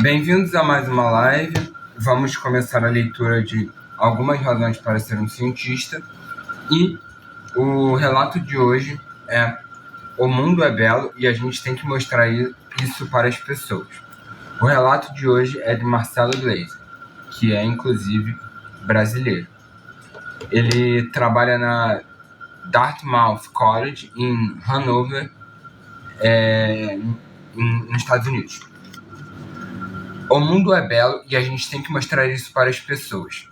Bem-vindos a mais uma live. Vamos começar a leitura de algumas razões para ser um cientista. E o relato de hoje é: o mundo é belo e a gente tem que mostrar isso para as pessoas. O relato de hoje é de Marcelo Gleiser, que é inclusive brasileiro. Ele trabalha na Dartmouth College em Hanover, nos Estados Unidos. O mundo é belo e a gente tem que mostrar isso para as pessoas.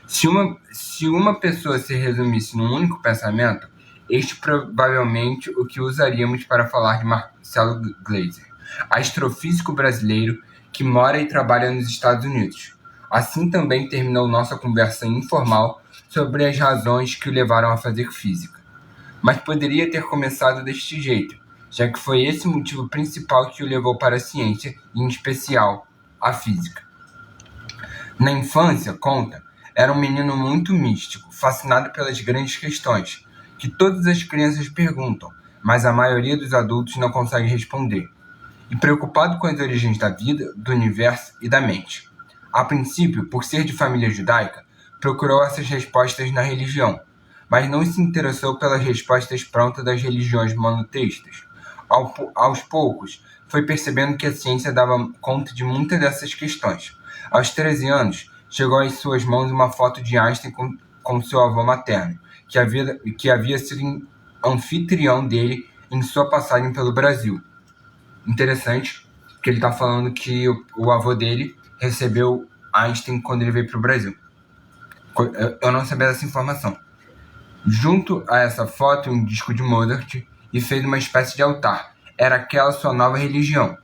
Se uma pessoa se resumisse num único pensamento, este provavelmente o que usaríamos para falar de Marcelo Gleiser, astrofísico brasileiro que mora e trabalha nos Estados Unidos. Assim também terminou nossa conversa informal sobre as razões que o levaram a fazer física. Mas poderia ter começado deste jeito, já que foi esse o motivo principal que o levou para a ciência, e em especial a física. Na infância, conta, era um menino muito místico, fascinado pelas grandes questões, que todas as crianças perguntam, mas a maioria dos adultos não consegue responder, e preocupado com as origens da vida, do universo e da mente. A princípio, por ser de família judaica, procurou essas respostas na religião, mas não se interessou pelas respostas prontas das religiões monoteístas. Aos poucos, foi percebendo que a ciência dava conta de muitas dessas questões. Aos 13 anos, chegou em suas mãos uma foto de Einstein com seu avô materno, que havia sido anfitrião dele em sua passagem pelo Brasil. Interessante que ele está falando que o avô dele recebeu Einstein quando ele veio para o Brasil. Eu não sabia dessa informação. Junto a essa foto, um disco de Mozart, e fez uma espécie de altar. Era aquela sua nova religião.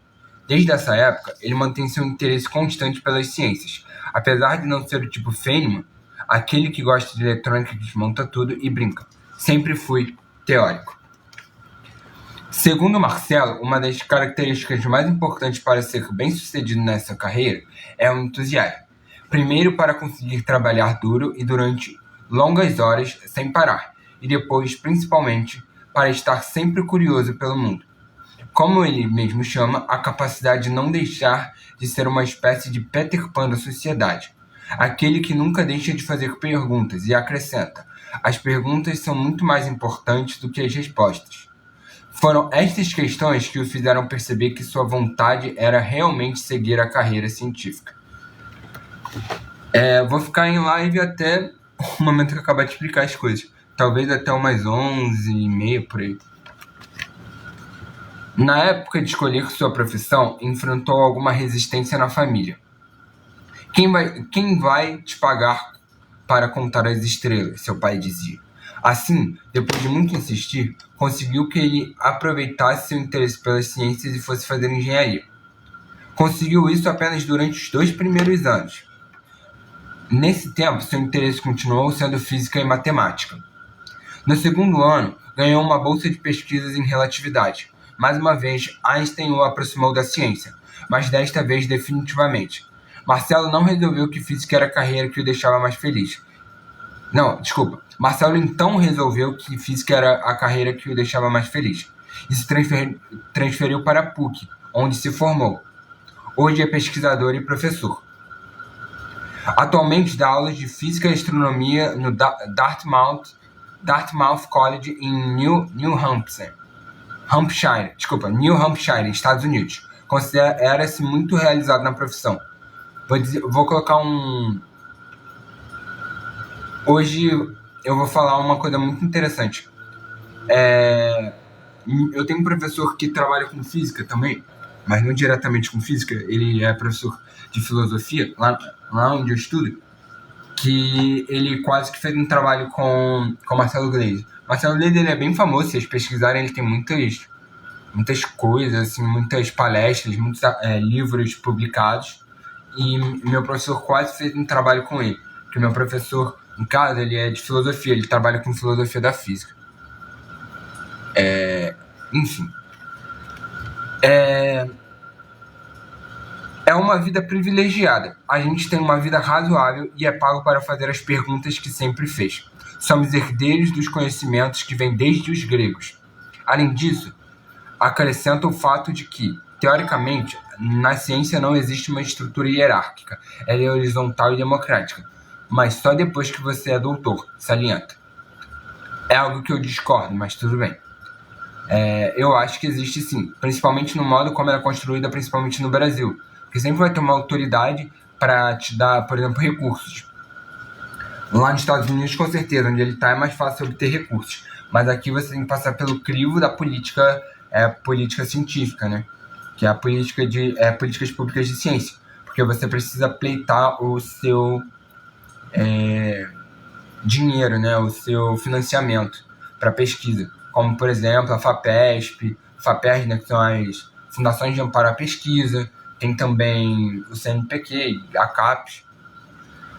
Desde essa época, ele mantém seu interesse constante pelas ciências. Apesar de não ser do tipo Feynman, aquele que gosta de eletrônica, desmonta tudo e brinca. Sempre fui teórico. Segundo Marcelo, uma das características mais importantes para ser bem-sucedido nessa carreira é o entusiasmo. Primeiro, para conseguir trabalhar duro e durante longas horas sem parar, e depois, principalmente, para estar sempre curioso pelo mundo. Como ele mesmo chama, a capacidade de não deixar de ser uma espécie de Peter Pan da sociedade. Aquele que nunca deixa de fazer perguntas e acrescenta: as perguntas são muito mais importantes do que as respostas. Foram estas questões que o fizeram perceber que sua vontade era realmente seguir a carreira científica. Vou ficar em live até o momento que eu acabar de explicar as coisas. Talvez até umas 11h30 por aí. Na época de escolher sua profissão, enfrentou alguma resistência na família. Quem vai te pagar para contar as estrelas? Seu pai dizia. Assim, depois de muito insistir, conseguiu que ele aproveitasse seu interesse pelas ciências e fosse fazer engenharia. Conseguiu isso apenas durante os 2 primeiros anos. Nesse tempo, seu interesse continuou sendo física e matemática. No segundo ano, ganhou uma bolsa de pesquisas em relatividade. Mais uma vez, Einstein o aproximou da ciência, mas desta vez definitivamente. Marcelo não resolveu que física era a carreira que o deixava mais feliz. Marcelo então resolveu que física era a carreira que o deixava mais feliz. E se transferiu para a PUC, onde se formou. Hoje é pesquisador e professor. Atualmente dá aulas de física e astronomia no Dartmouth College em New Hampshire, Estados Unidos. Considera-se muito realizado na profissão. Vou colocar Hoje eu vou falar uma coisa muito interessante. Eu tenho um professor que trabalha com física também, mas não diretamente com física. Ele é professor de filosofia, lá onde eu estudo, que ele quase que fez um trabalho com Marcelo Gleiser. Marcelo Gleiser, ele é bem famoso, se vocês pesquisarem, ele tem muitas coisas, assim, muitas palestras, muitos livros publicados, e meu professor quase fez um trabalho com ele, porque meu professor, no caso, ele é de filosofia, ele trabalha com filosofia da física. Enfim. É uma vida privilegiada. A gente tem uma vida razoável e é pago para fazer as perguntas que sempre fez. Somos herdeiros dos conhecimentos que vêm desde os gregos. Além disso, acrescenta o fato de que, Teoricamente, na ciência não existe uma estrutura hierárquica, ela é horizontal e democrática, mas só depois que você é doutor, salienta. É algo que eu discordo, mas tudo bem. Eu acho que existe sim, principalmente no modo como ela é construída, principalmente no Brasil, porque sempre vai ter uma autoridade para te dar, por exemplo, recursos. Lá nos Estados Unidos, com certeza, onde ele está é mais fácil obter recursos, mas aqui você tem que passar pelo crivo da política, política científica, né? Que é a política de políticas públicas de ciência, porque você precisa pleitar o seu dinheiro, né? O seu financiamento para pesquisa, como por exemplo a FAPESP, né, que são as Fundações de Amparo à Pesquisa, tem também o CNPq, a CAPES.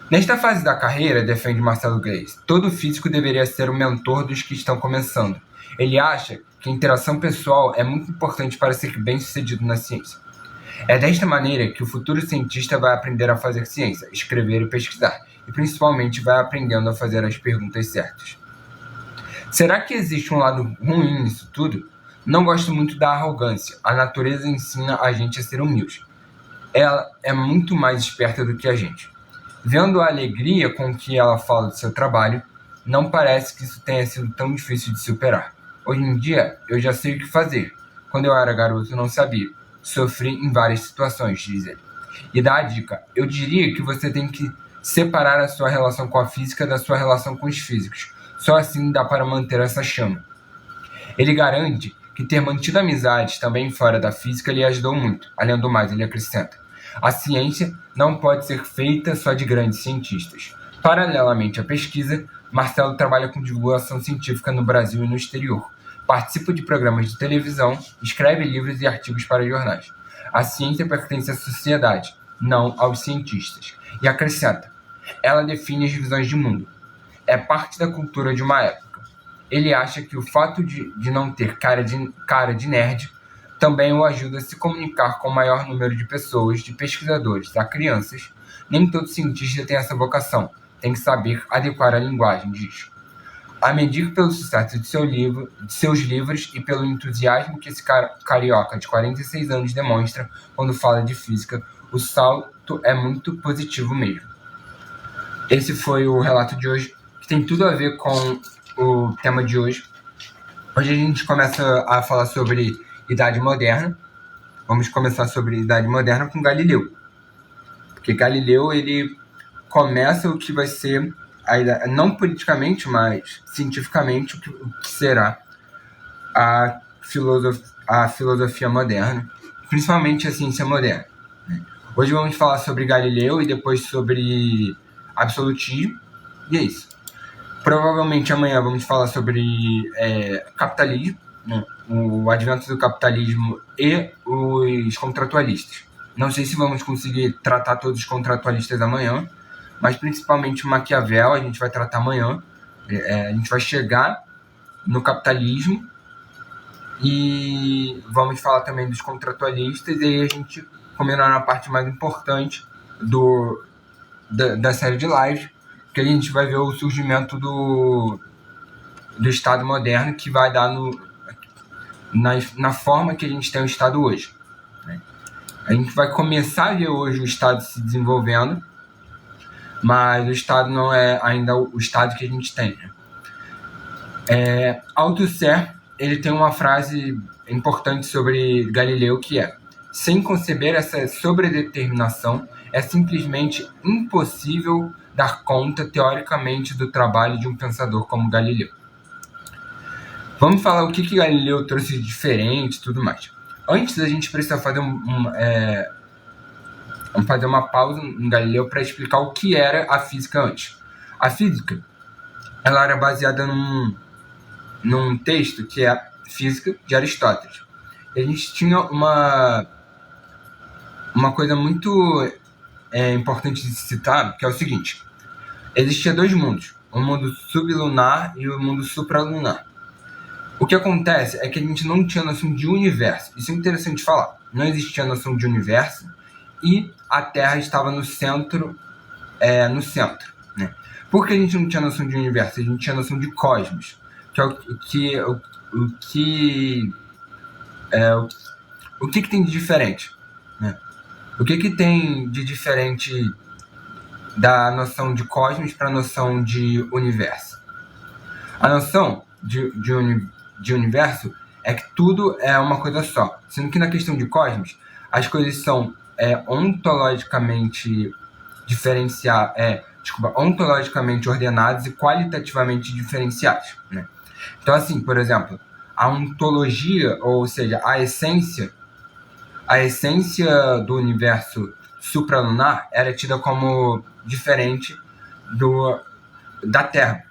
Nesta fase da carreira, defende Marcelo Gleisi, todo físico deveria ser o mentor dos que estão começando. Ele acha que a interação pessoal é muito importante para ser bem-sucedido na ciência. É desta maneira que o futuro cientista vai aprender a fazer ciência, escrever e pesquisar, e principalmente vai aprendendo a fazer as perguntas certas. Será que existe um lado ruim nisso tudo? Não gosto muito da arrogância. A natureza ensina a gente a ser humilde. Ela é muito mais esperta do que a gente. Vendo a alegria com que ela fala do seu trabalho, não parece que isso tenha sido tão difícil de superar. Hoje em dia, eu já sei o que fazer. Quando eu era garoto, eu não sabia. Sofri em várias situações, diz ele. E dá a dica. Eu diria que você tem que separar a sua relação com a física da sua relação com os físicos. Só assim dá para manter essa chama. Ele garante que ter mantido amizades também fora da física lhe ajudou muito. Além do mais, ele acrescenta: a ciência não pode ser feita só de grandes cientistas. Paralelamente à pesquisa, Marcelo trabalha com divulgação científica no Brasil e no exterior. Participa de programas de televisão, escreve livros e artigos para jornais. A ciência pertence à sociedade, não aos cientistas. E acrescenta: ela define as visões de mundo. É parte da cultura de uma época. Ele acha que o fato de não ter cara de nerd também o ajuda a se comunicar com o maior número de pessoas, de pesquisadores a crianças. Nem todo cientista tem essa vocação. Tem que saber adequar a linguagem, diz. A medir pelo sucesso de seus livros e pelo entusiasmo que esse carioca de 46 anos demonstra quando fala de física, o salto é muito positivo mesmo. Esse foi o relato de hoje, que tem tudo a ver com o tema de hoje. Hoje a gente começa a falar sobre Idade Moderna. Vamos começar sobre Idade Moderna com Galileu. Porque Galileu, ele começa o que vai ser, não politicamente, mas cientificamente, o que será a filosofia moderna, principalmente a ciência moderna. Hoje vamos falar sobre Galileu e depois sobre absolutismo, e é isso. Provavelmente amanhã vamos falar sobre capitalismo, né? O advento do capitalismo e os contratualistas. Não sei se vamos conseguir tratar todos os contratualistas amanhã, mas principalmente Maquiavel a gente vai tratar amanhã. A gente vai chegar no capitalismo e vamos falar também dos contratualistas, e aí a gente combinar na parte mais importante da série de lives, que a gente vai ver o surgimento do Estado moderno, que vai dar na forma que a gente tem o Estado hoje. Né? A gente vai começar a ver hoje o Estado se desenvolvendo, mas o Estado não é ainda o Estado que a gente tem. Né? Althusser, ele tem uma frase importante sobre Galileu, que é: sem conceber essa sobredeterminação, é simplesmente impossível dar conta, teoricamente, do trabalho de um pensador como Galileu. Vamos falar o que Galileu trouxe de diferente e tudo mais. Antes, a gente precisa fazer vamos fazer uma pausa em Galileu para explicar o que era a física antes. A física, ela era baseada num texto que é a Física de Aristóteles. E a gente tinha uma coisa muito importante de citar, que é o seguinte: existia dois mundos, o mundo sublunar e o mundo supralunar. O que acontece é que a gente não tinha noção de universo. Isso é interessante de falar. Não existia noção de universo e a Terra estava no centro. Né? Por que a gente não tinha noção de universo? A gente tinha noção de cosmos, que é O que tem de diferente? Né? O que tem de diferente da noção de cosmos para a noção de universo? A noção de universo é que tudo é uma coisa só, sendo que na questão de cosmos, as coisas são ontologicamente ontologicamente ordenadas e qualitativamente diferenciadas, né? Então, assim, por exemplo, a ontologia, ou seja, a essência do universo supralunar era tida como diferente da Terra.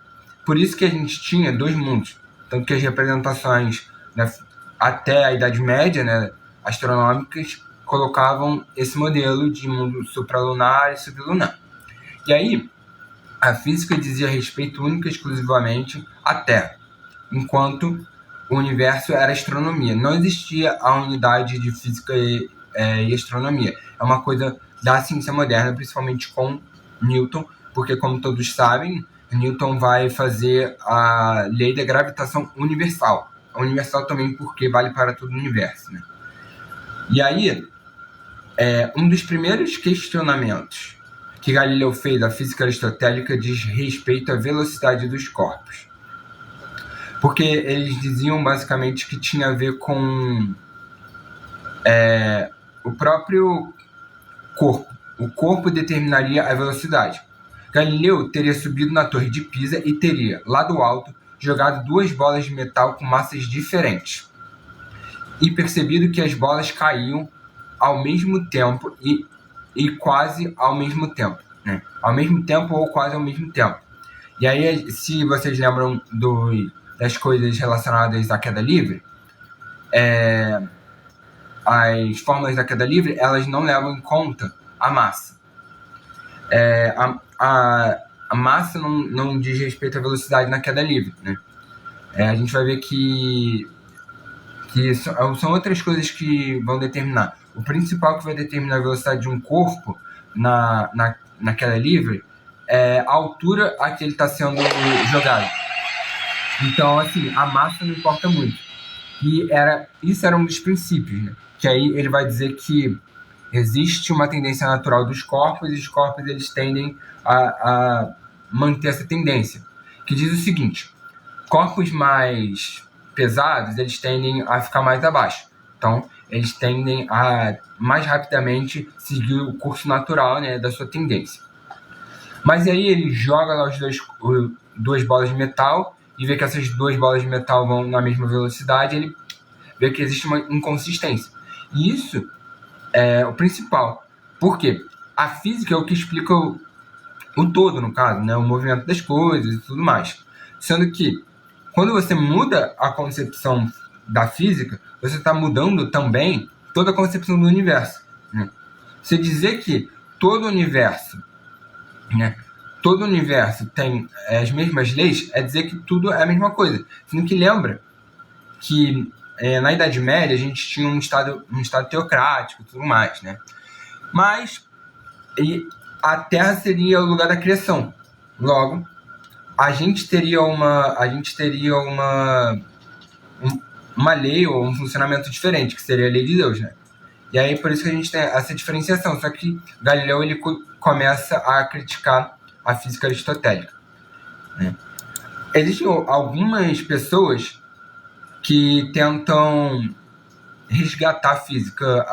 Por isso que a gente tinha dois mundos, tanto que as representações, né, até a Idade Média, né, astronômicas, colocavam esse modelo de mundo supralunar e sublunar. E aí, a física dizia respeito única e exclusivamente à Terra, enquanto o universo era astronomia. Não existia a unidade de física e astronomia. É uma coisa da ciência moderna, principalmente com Newton, porque, como todos sabem, Newton vai fazer a lei da gravitação universal. Universal também porque vale para todo o universo, né? E aí, um dos primeiros questionamentos que Galileu fez à física aristotélica diz respeito à velocidade dos corpos. Porque eles diziam basicamente que tinha a ver com o próprio corpo. O corpo determinaria a velocidade. Galileu teria subido na Torre de Pisa e teria, lá do alto, jogado duas bolas de metal com massas diferentes. E percebido que as bolas caíam ao mesmo tempo e quase ao mesmo tempo, né? Ao mesmo tempo ou quase ao mesmo tempo. E aí, se vocês lembram das coisas relacionadas à queda livre, as fórmulas da queda livre, elas não levam em conta a massa. A massa não diz respeito à velocidade na queda livre, né? A gente vai ver que são outras coisas que vão determinar. O principal que vai determinar a velocidade de um corpo na queda livre é a altura a que ele está sendo jogado. Então, assim, a massa não importa muito. E isso era um dos princípios, né? Que aí ele vai dizer que existe uma tendência natural dos corpos e os corpos eles tendem a manter essa tendência. Que diz o seguinte: corpos mais pesados, eles tendem a ficar mais abaixo. Então, eles tendem a mais rapidamente seguir o curso natural, né, da sua tendência. Mas aí ele joga lá duas bolas de metal e vê que essas duas bolas de metal vão na mesma velocidade, ele vê que existe uma inconsistência. E isso é o principal. Por quê? A física é o que explica o todo, no caso, né, o movimento das coisas e tudo mais. Sendo que quando você muda a concepção da física, você está mudando também toda a concepção do universo, né? Você dizer que todo o universo, né, tem as mesmas leis, é dizer que tudo é a mesma coisa. Sendo que lembra que na Idade Média a gente tinha um estado teocrático e tudo mais, né? Mas a Terra seria o lugar da criação. Logo, a gente teria uma lei ou um funcionamento diferente, que seria a lei de Deus, né? E aí, por isso que a gente tem essa diferenciação. Só que Galileu ele começa a criticar a física aristotélica, né? Existem algumas pessoas que tentam resgatar a física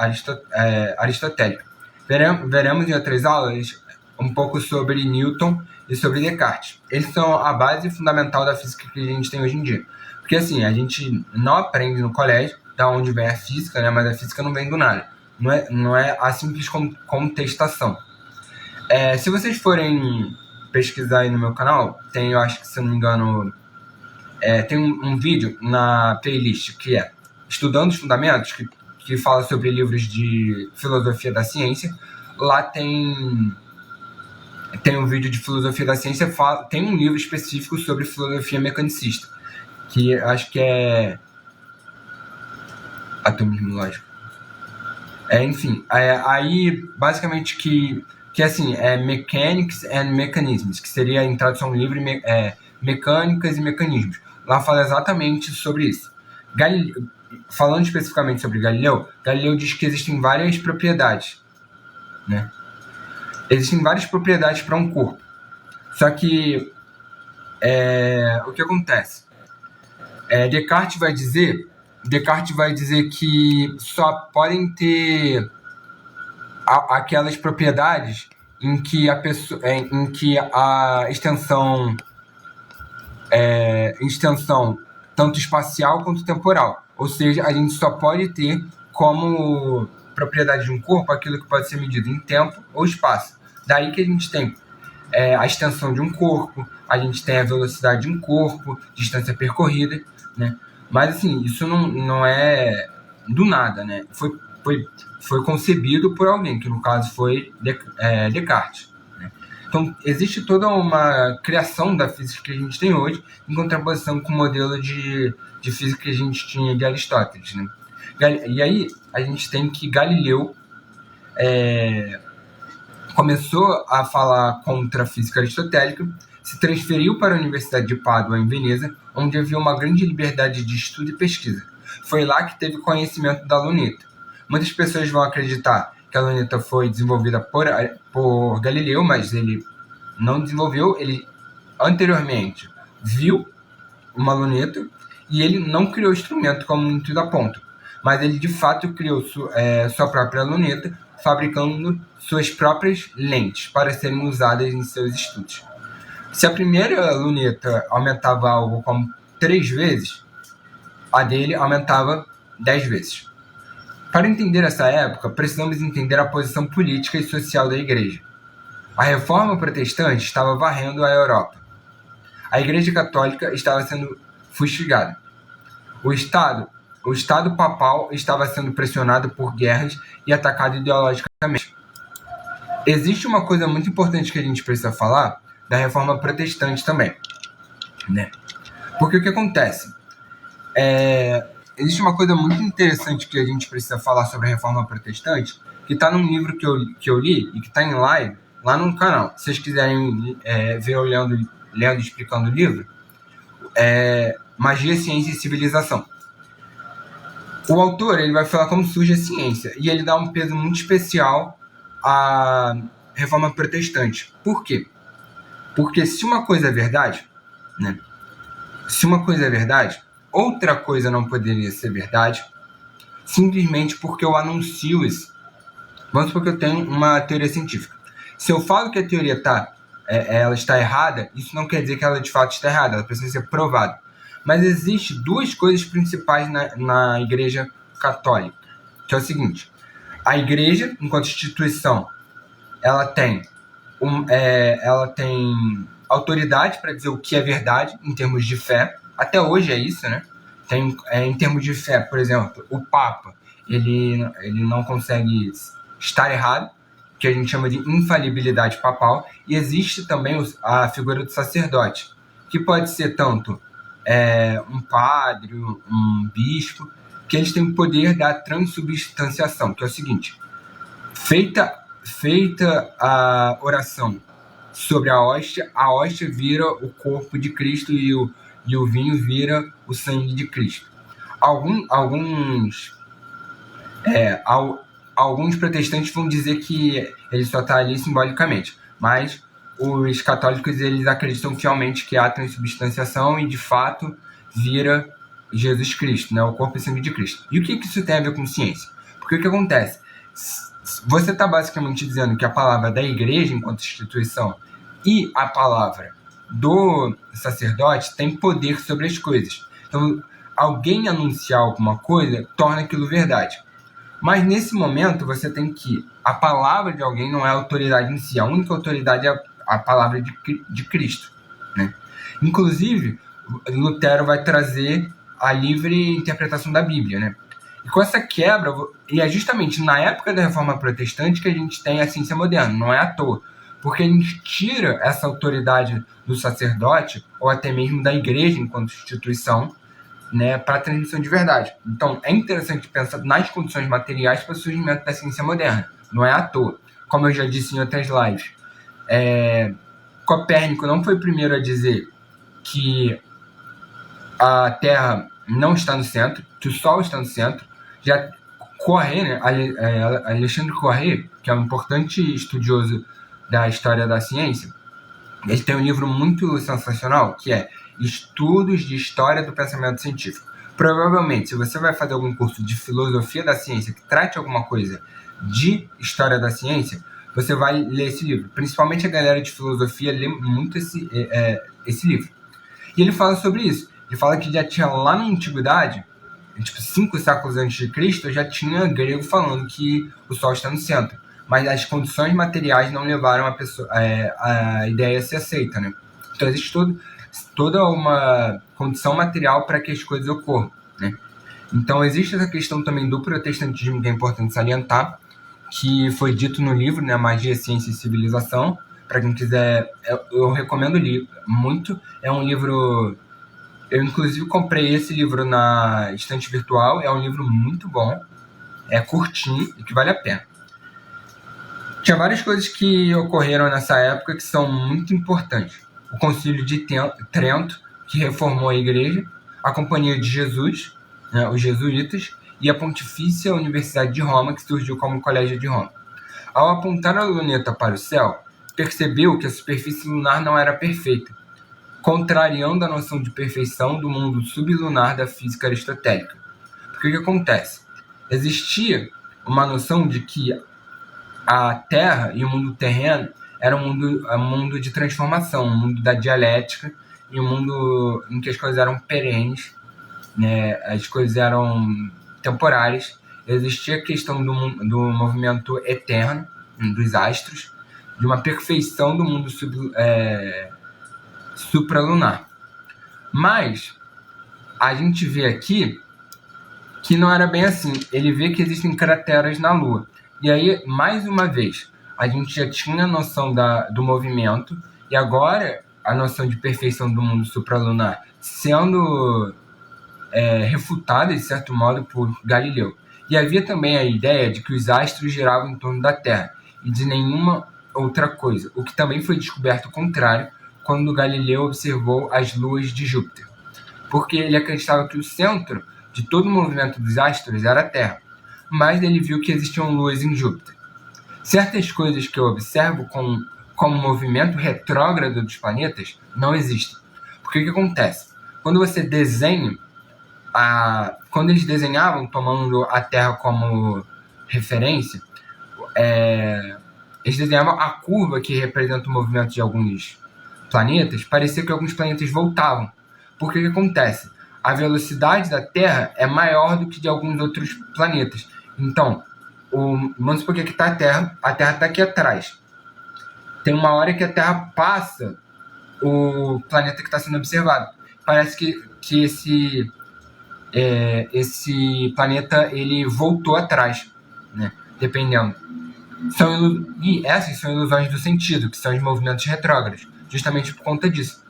aristotélica. Veremos em outras aulas um pouco sobre Newton e sobre Descartes. Eles são a base fundamental da física que a gente tem hoje em dia. Porque assim, a gente não aprende no colégio da onde vem a física, né? Mas a física não vem do nada. Não é a simples contestação. Se vocês forem pesquisar aí no meu canal, tem, eu acho que, se eu não me engano, tem um vídeo na playlist que é Estudando os Fundamentos, que fala sobre livros de filosofia da ciência. Lá tem um vídeo de filosofia da ciência, tem um livro específico sobre filosofia mecanicista, que acho que é atomismo lógico. Enfim, aí basicamente que assim, Mechanics and Mechanisms, que seria em tradução livre, mecânicas e mecanismos. Lá fala exatamente sobre isso. falando especificamente sobre Galileu, Galileu diz que existem várias propriedades, né? Existem várias propriedades para um corpo. Só que o que acontece? Descartes vai dizer que só podem ter aquelas propriedades em que a extensão tanto espacial quanto temporal. Ou seja, a gente só pode ter como propriedade de um corpo aquilo que pode ser medido em tempo ou espaço. Daí que a gente tem a extensão de um corpo, a gente tem a velocidade de um corpo, distância percorrida, né? Mas assim, isso não é do nada, né? Foi concebido por alguém, que no caso foi Descartes, né? Então, existe toda uma criação da física que a gente tem hoje, em contraposição com o modelo de física que a gente tinha de Aristóteles, né? E aí, a gente tem que Galileu começou a falar contra a física aristotélica, se transferiu para a Universidade de Pádua, em Veneza, onde havia uma grande liberdade de estudo e pesquisa. Foi lá que teve conhecimento da luneta. Muitas pessoas vão acreditar que a luneta foi desenvolvida por Galileu, mas ele não desenvolveu, ele anteriormente viu uma luneta e ele não criou o instrumento como muitos apontam, mas ele de fato criou sua própria luneta, fabricando suas próprias lentes para serem usadas em seus estudos. Se a primeira luneta aumentava algo como 3 vezes, a dele aumentava 10 vezes. Para entender essa época, precisamos entender a posição política e social da Igreja. A Reforma Protestante estava varrendo a Europa. A Igreja Católica estava sendo fustigada. O Estado papal estava sendo pressionado por guerras e atacado ideologicamente. Existe uma coisa muito importante que a gente precisa falar da Reforma Protestante também, né? Porque o que acontece? Existe uma coisa muito interessante que a gente precisa falar sobre a Reforma Protestante, que está num livro que eu li e que está em live lá no canal. Se vocês quiserem ver eu lendo e explicando o livro, Magia, Ciência e Civilização. O autor ele vai falar como surge a ciência e ele dá um peso muito especial à Reforma Protestante. Por quê? Porque se uma coisa é verdade, né? Se uma coisa é verdade, outra coisa não poderia ser verdade, simplesmente porque eu anuncio isso. Vamos supor que eu tenho uma teoria científica. Se eu falo que a teoria ela está errada, isso não quer dizer que ela de fato está errada, ela precisa ser provada. Mas existem 2 coisas principais na Igreja Católica, que é o seguinte: a Igreja, enquanto instituição, ela tem autoridade para dizer o que é verdade em termos de fé. Até hoje é isso, né? Em termos de fé, por exemplo, o Papa ele não consegue estar errado, que a gente chama de infalibilidade papal, e existe também a figura do sacerdote, que pode ser tanto um padre, um bispo, que eles têm o poder da transubstanciação, que é o seguinte: feita a oração sobre a hóstia vira o corpo de Cristo e o vinho vira o sangue de Cristo. Alguns protestantes vão dizer que ele só está ali simbolicamente, mas os católicos eles acreditam fielmente que há transubstanciação e de fato vira Jesus Cristo, né, o corpo e sangue de Cristo. E o que isso tem a ver com ciência? Porque o que acontece? Você está basicamente dizendo que a palavra da igreja enquanto instituição e a palavra do sacerdote tem poder sobre as coisas. Então, alguém anunciar alguma coisa torna aquilo verdade. Mas nesse momento você tem que a palavra de alguém não é a autoridade em si, a única autoridade é a palavra de Cristo, né? Inclusive, Lutero vai trazer a livre interpretação da Bíblia, né? E com essa quebra, e é justamente na época da Reforma Protestante que a gente tem a ciência moderna, não é à toa, porque a gente tira essa autoridade do sacerdote ou até mesmo da igreja enquanto instituição, né, para a transmissão de verdade. Então, é interessante pensar nas condições materiais para o surgimento da ciência moderna. Não é à toa. Como eu já disse em outras lives, Copérnico não foi o primeiro a dizer que a Terra não está no centro, que o Sol está no centro. Já Corré, né, Alexandre Corré, que é um importante estudioso da história da ciência, ele tem um livro muito sensacional, que é Estudos de História do Pensamento Científico. Provavelmente, se você vai fazer algum curso de filosofia da ciência que trate alguma coisa de história da ciência, você vai ler esse livro. Principalmente a galera de filosofia lê muito esse livro. E ele fala sobre isso. Ele fala que já tinha lá na antiguidade, tipo 5 séculos antes de Cristo, já tinha grego falando que o Sol está no centro. Mas as condições materiais não levaram a ideia a ser aceita, né? Então existe toda uma condição material para que as coisas ocorram, né? Então existe essa questão também do protestantismo, que é importante salientar, que foi dito no livro, né, Magia, Ciência e Civilização. Para quem quiser, eu recomendo o livro muito. É um livro... Eu, inclusive, comprei esse livro na estante virtual. É um livro muito bom. É curtinho e que vale a pena. Tinha várias coisas que ocorreram nessa época que são muito importantes. O Concílio de Trento, que reformou a Igreja. A Companhia de Jesus, né, os jesuítas. E a Pontifícia Universidade de Roma, que surgiu como Colégio de Roma. Ao apontar a luneta para o céu, percebeu que a superfície lunar não era perfeita, contrariando a noção de perfeição do mundo sublunar da física aristotélica. Porque o que acontece? Existia uma noção de que a Terra e o mundo terreno era um mundo de transformação, um mundo da dialética, e um mundo em que as coisas eram perenes, né? As coisas eram temporárias. Existia a questão do movimento eterno, dos astros, de uma perfeição do mundo supralunar. Mas a gente vê aqui que não era bem assim. Ele vê que existem crateras na Lua. E aí, mais uma vez, a gente já tinha a noção do movimento, e agora a noção de perfeição do mundo supralunar sendo refutada, de certo modo, por Galileu. E havia também a ideia de que os astros giravam em torno da Terra e de nenhuma outra coisa, o que também foi descoberto o contrário quando Galileu observou as luas de Júpiter, porque ele acreditava que o centro de todo o movimento dos astros era a Terra, mas ele viu que existiam luas em Júpiter. Certas coisas que eu observo como movimento retrógrado dos planetas não existem. Porque o que acontece? Quando você desenha quando eles desenhavam, tomando a Terra como referência, eles desenhavam a curva que representa o movimento de alguns planetas. Parecia que alguns planetas voltavam. Porque o que acontece? A velocidade da Terra é maior do que de alguns outros planetas. Então, vamos supor que aqui está a Terra está aqui atrás. Tem uma hora que a Terra passa o planeta que está sendo observado. Parece que esse planeta ele voltou atrás, né? Dependendo. E essas são ilusões do sentido, que são os movimentos retrógrados, justamente por conta disso.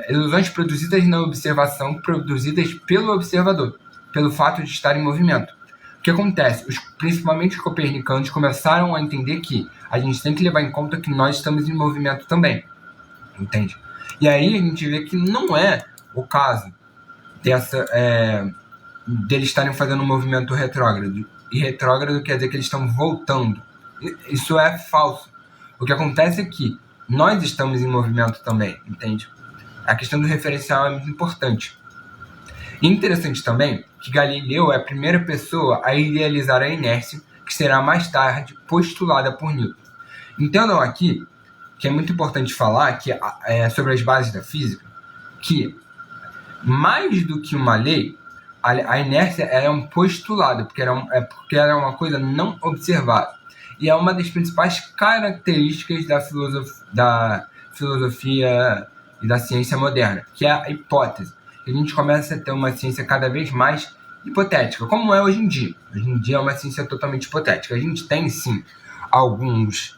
Ilusões produzidas na observação, produzidas pelo observador, pelo fato de estar em movimento. O que acontece? Principalmente os copernicanos começaram a entender que a gente tem que levar em conta que nós estamos em movimento também, entende? E aí a gente vê que não é o caso deles estarem fazendo um movimento retrógrado. E retrógrado quer dizer que eles estão voltando. Isso é falso. O que acontece é que nós estamos em movimento também, entende? A questão do referencial é muito importante. E interessante também que Galileu é a primeira pessoa a idealizar a inércia, que será mais tarde postulada por Newton. Entendam aqui que é muito importante falar sobre as bases da física, que mais do que uma lei, a inércia é um postulado, porque ela é uma coisa não observada. E é uma das principais características da filosofia e da ciência moderna, que é a hipótese. A gente começa a ter uma ciência cada vez mais hipotética, como é hoje em dia. Hoje em dia é uma ciência totalmente hipotética. A gente tem, sim, alguns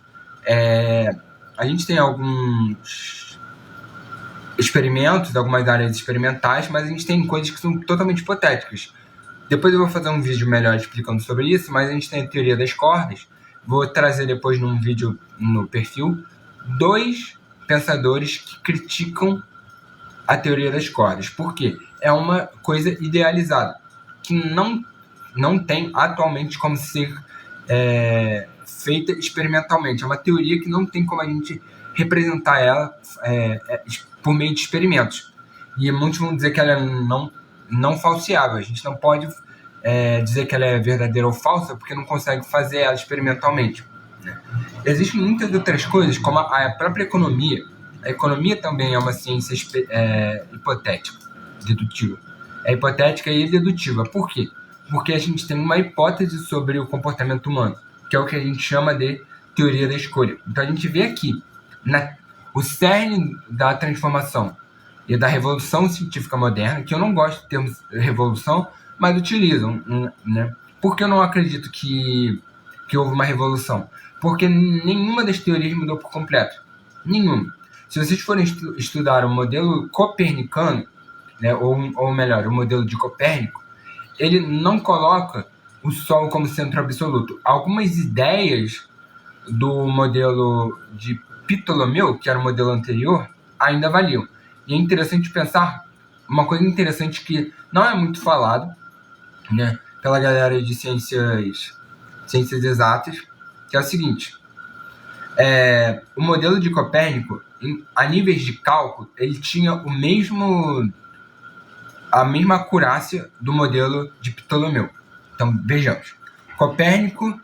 experimentos, algumas áreas experimentais, mas a gente tem coisas que são totalmente hipotéticas. Depois eu vou fazer um vídeo melhor explicando sobre isso, mas a gente tem a teoria das cordas. Vou trazer depois num vídeo no perfil 2 pensadores que criticam a teoria das cordas. Por quê? é uma coisa idealizada, que não tem atualmente como ser feita experimentalmente. É uma teoria que não tem como a gente representar ela por meio de experimentos. E muitos vão dizer que ela é não falseável. A gente não pode dizer que ela é verdadeira ou falsa porque não consegue fazer ela experimentalmente, né? Existem muitas outras coisas, como a própria economia. A economia também é uma ciência hipotética, dedutiva. É hipotética e dedutiva. Por quê? Porque a gente tem uma hipótese sobre o comportamento humano, que é o que a gente chama de teoria da escolha. Então a gente vê aqui o cerne da transformação e da revolução científica moderna, que eu não gosto de termos revolução, mas utilizam, né? Por que eu não acredito que houve uma revolução? Porque nenhuma das teorias mudou por completo. Nenhuma. Se vocês forem estudar o modelo copernicano, né, ou melhor, o modelo de Copérnico, ele não coloca o Sol como centro absoluto. Algumas ideias do modelo de Ptolomeu, que era o modelo anterior, ainda valiam. E é interessante pensar uma coisa interessante que não é muito falado, né, pela galera de ciências exatas, que é o seguinte: o modelo de Copérnico, a níveis de cálculo, ele tinha a mesma acurácia do modelo de Ptolomeu. Então, vejamos. Copérnico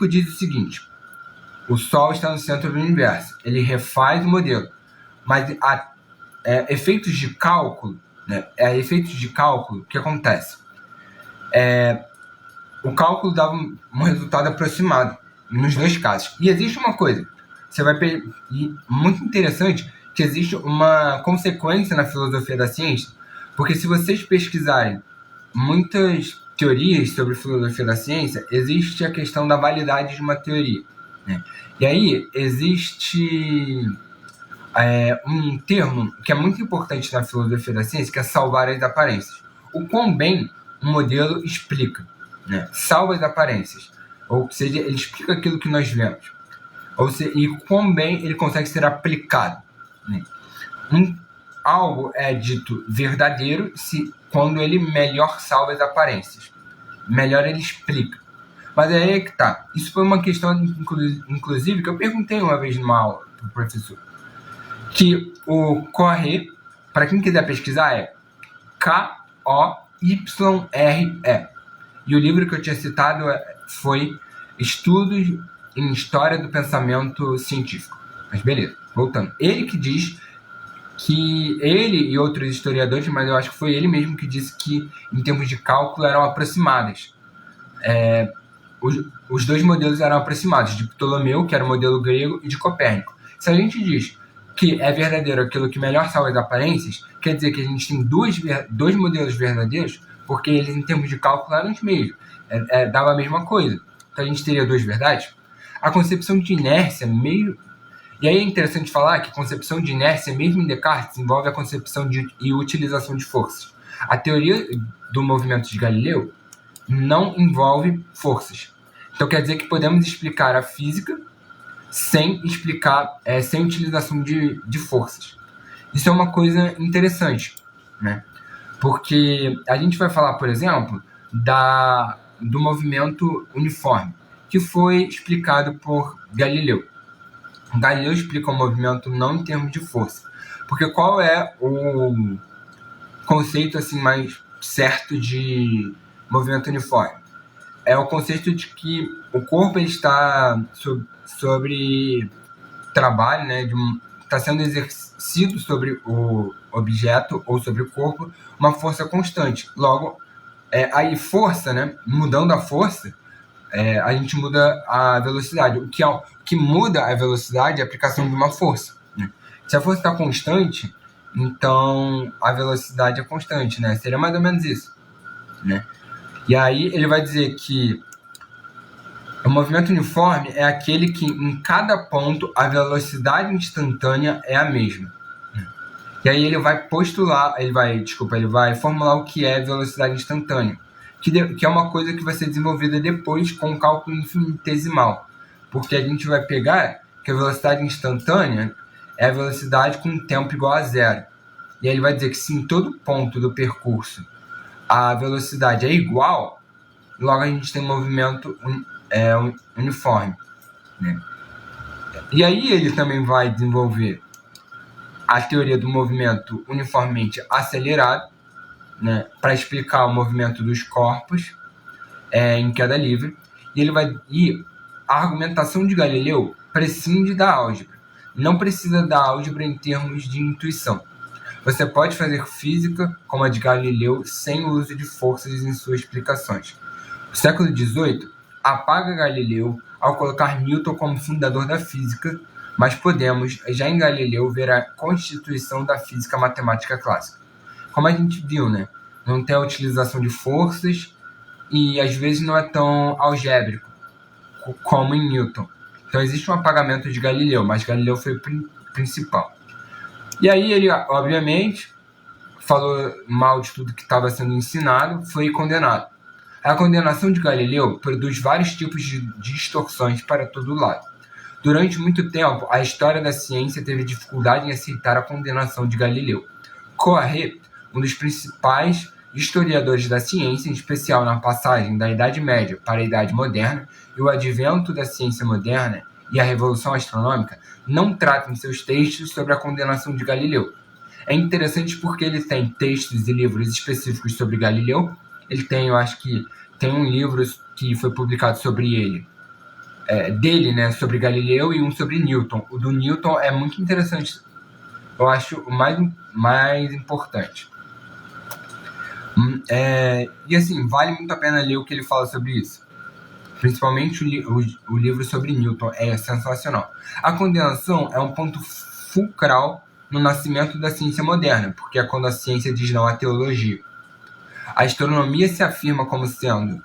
diz o seguinte: o Sol está no centro do universo. Ele refaz o modelo. Mas efeitos de cálculo, né, o que acontece? O cálculo dava um resultado aproximado nos dois casos. E existe uma coisa, muito interessante, que existe uma consequência na filosofia da ciência, porque se vocês pesquisarem muitas teorias sobre filosofia da ciência, existe a questão da validade de uma teoria, né? E aí existe um termo que é muito importante na filosofia da ciência, que é salvar as aparências. O quão bem um modelo explica, né? Salva as aparências, ou seja, ele explica aquilo que nós vemos, e quão bem ele consegue ser aplicado, né? Algo é dito verdadeiro quando ele melhor salva as aparências, melhor ele explica. Mas aí é que tá. Isso foi uma questão, inclusive, que eu perguntei uma vez numa aula para o professor, que o Corré, para quem quiser pesquisar, é Koyre. E o livro que eu tinha citado foi Estudos em História do Pensamento Científico. Mas beleza, voltando. Ele que diz que ele e outros historiadores, mas eu acho que foi ele mesmo que disse que em termos de cálculo eram aproximadas. Os dois modelos eram aproximados, de Ptolomeu, que era o modelo grego, e de Copérnico. Se a gente diz que é verdadeiro aquilo que melhor salva as aparências, quer dizer que a gente tem dois modelos verdadeiros, porque eles, em termos de cálculo, eram os mesmos. Dava a mesma coisa. Então a gente teria duas verdades. A concepção de inércia, e aí é interessante falar que a concepção de inércia, mesmo em Descartes, envolve a concepção e utilização de forças. A teoria do movimento de Galileu não envolve forças. Então quer dizer que podemos explicar a física sem utilização de forças. Isso é uma coisa interessante, né? Porque a gente vai falar, por exemplo, do movimento uniforme, que foi explicado por Galileu. Galileu explica o movimento não em termos de força. Porque qual é o conceito assim mais certo de movimento uniforme? É o conceito de que o corpo está sobre trabalho, né, está sendo exercido sobre o objeto ou sobre o corpo uma força constante. Logo, aí força, né, mudando a força, a gente muda a velocidade. O que muda a velocidade é a aplicação de uma força, né? Se a força está constante, então a velocidade é constante, né? Seria mais ou menos isso, né? E aí ele vai dizer que o movimento uniforme é aquele que em cada ponto a velocidade instantânea é a mesma. E aí ele vai formular o que é velocidade instantânea, que é uma coisa que vai ser desenvolvida depois com o cálculo infinitesimal, porque a gente vai pegar que a velocidade instantânea é a velocidade com tempo igual a zero. E aí ele vai dizer que se em todo ponto do percurso a velocidade é igual, logo a gente tem um movimento uniforme, né? E aí ele também vai desenvolver a teoria do movimento uniformemente acelerado, né, para explicar o movimento dos corpos em queda livre. E a argumentação de Galileu prescinde da álgebra. Não precisa da álgebra em termos de intuição. Você pode fazer física como a de Galileu sem o uso de forças em suas explicações. O século XVIII apaga Galileu ao colocar Newton como fundador da física, mas podemos, já em Galileu, ver a constituição da física matemática clássica. Como a gente viu, né? Não tem a utilização de forças e às vezes não é tão algébrico como em Newton. Então existe um apagamento de Galileu, mas Galileu foi o principal. E aí ele, obviamente, falou mal de tudo que estava sendo ensinado, foi condenado. A condenação de Galileu produz vários tipos de distorções para todo lado. Durante muito tempo, a história da ciência teve dificuldade em aceitar a condenação de Galileu. Coiré, um dos principais historiadores da ciência, em especial na passagem da Idade Média para a Idade Moderna e o advento da ciência moderna e a Revolução Astronômica, não trata em seus textos sobre a condenação de Galileu. É interessante porque ele tem textos e livros específicos sobre Galileu. Ele tem, eu acho que tem um livro que foi publicado sobre ele, dele, né, sobre Galileu, e um sobre Newton. O do Newton é muito interessante. Eu acho o mais importante. E assim, vale muito a pena ler o que ele fala sobre isso. Principalmente o livro sobre Newton, é sensacional. A condenação é um ponto fulcral no nascimento da ciência moderna, porque é quando a ciência diz não à teologia. A astronomia se afirma como sendo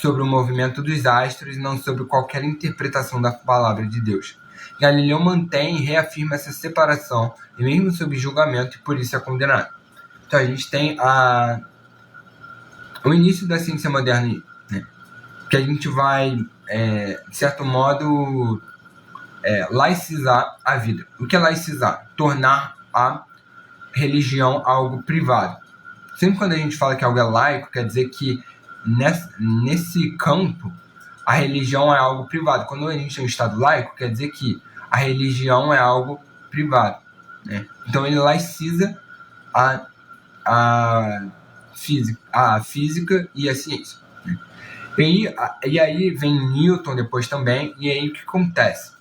sobre o movimento dos astros e não sobre qualquer interpretação da palavra de Deus. Galileu mantém e reafirma essa separação, e mesmo sob julgamento, e por isso é condenado. Então a gente tem o início da ciência moderna, né? Que a gente vai, de certo modo, laicizar a vida. O que é laicizar? Tornar a religião algo privado. Sempre quando a gente fala que algo é laico, quer dizer que nesse campo a religião é algo privado. Quando a gente tem um Estado laico, quer dizer que a religião é algo privado, né? Então ele laiciza a física e a ciência, né? E aí vem Newton depois também, e aí o que acontece?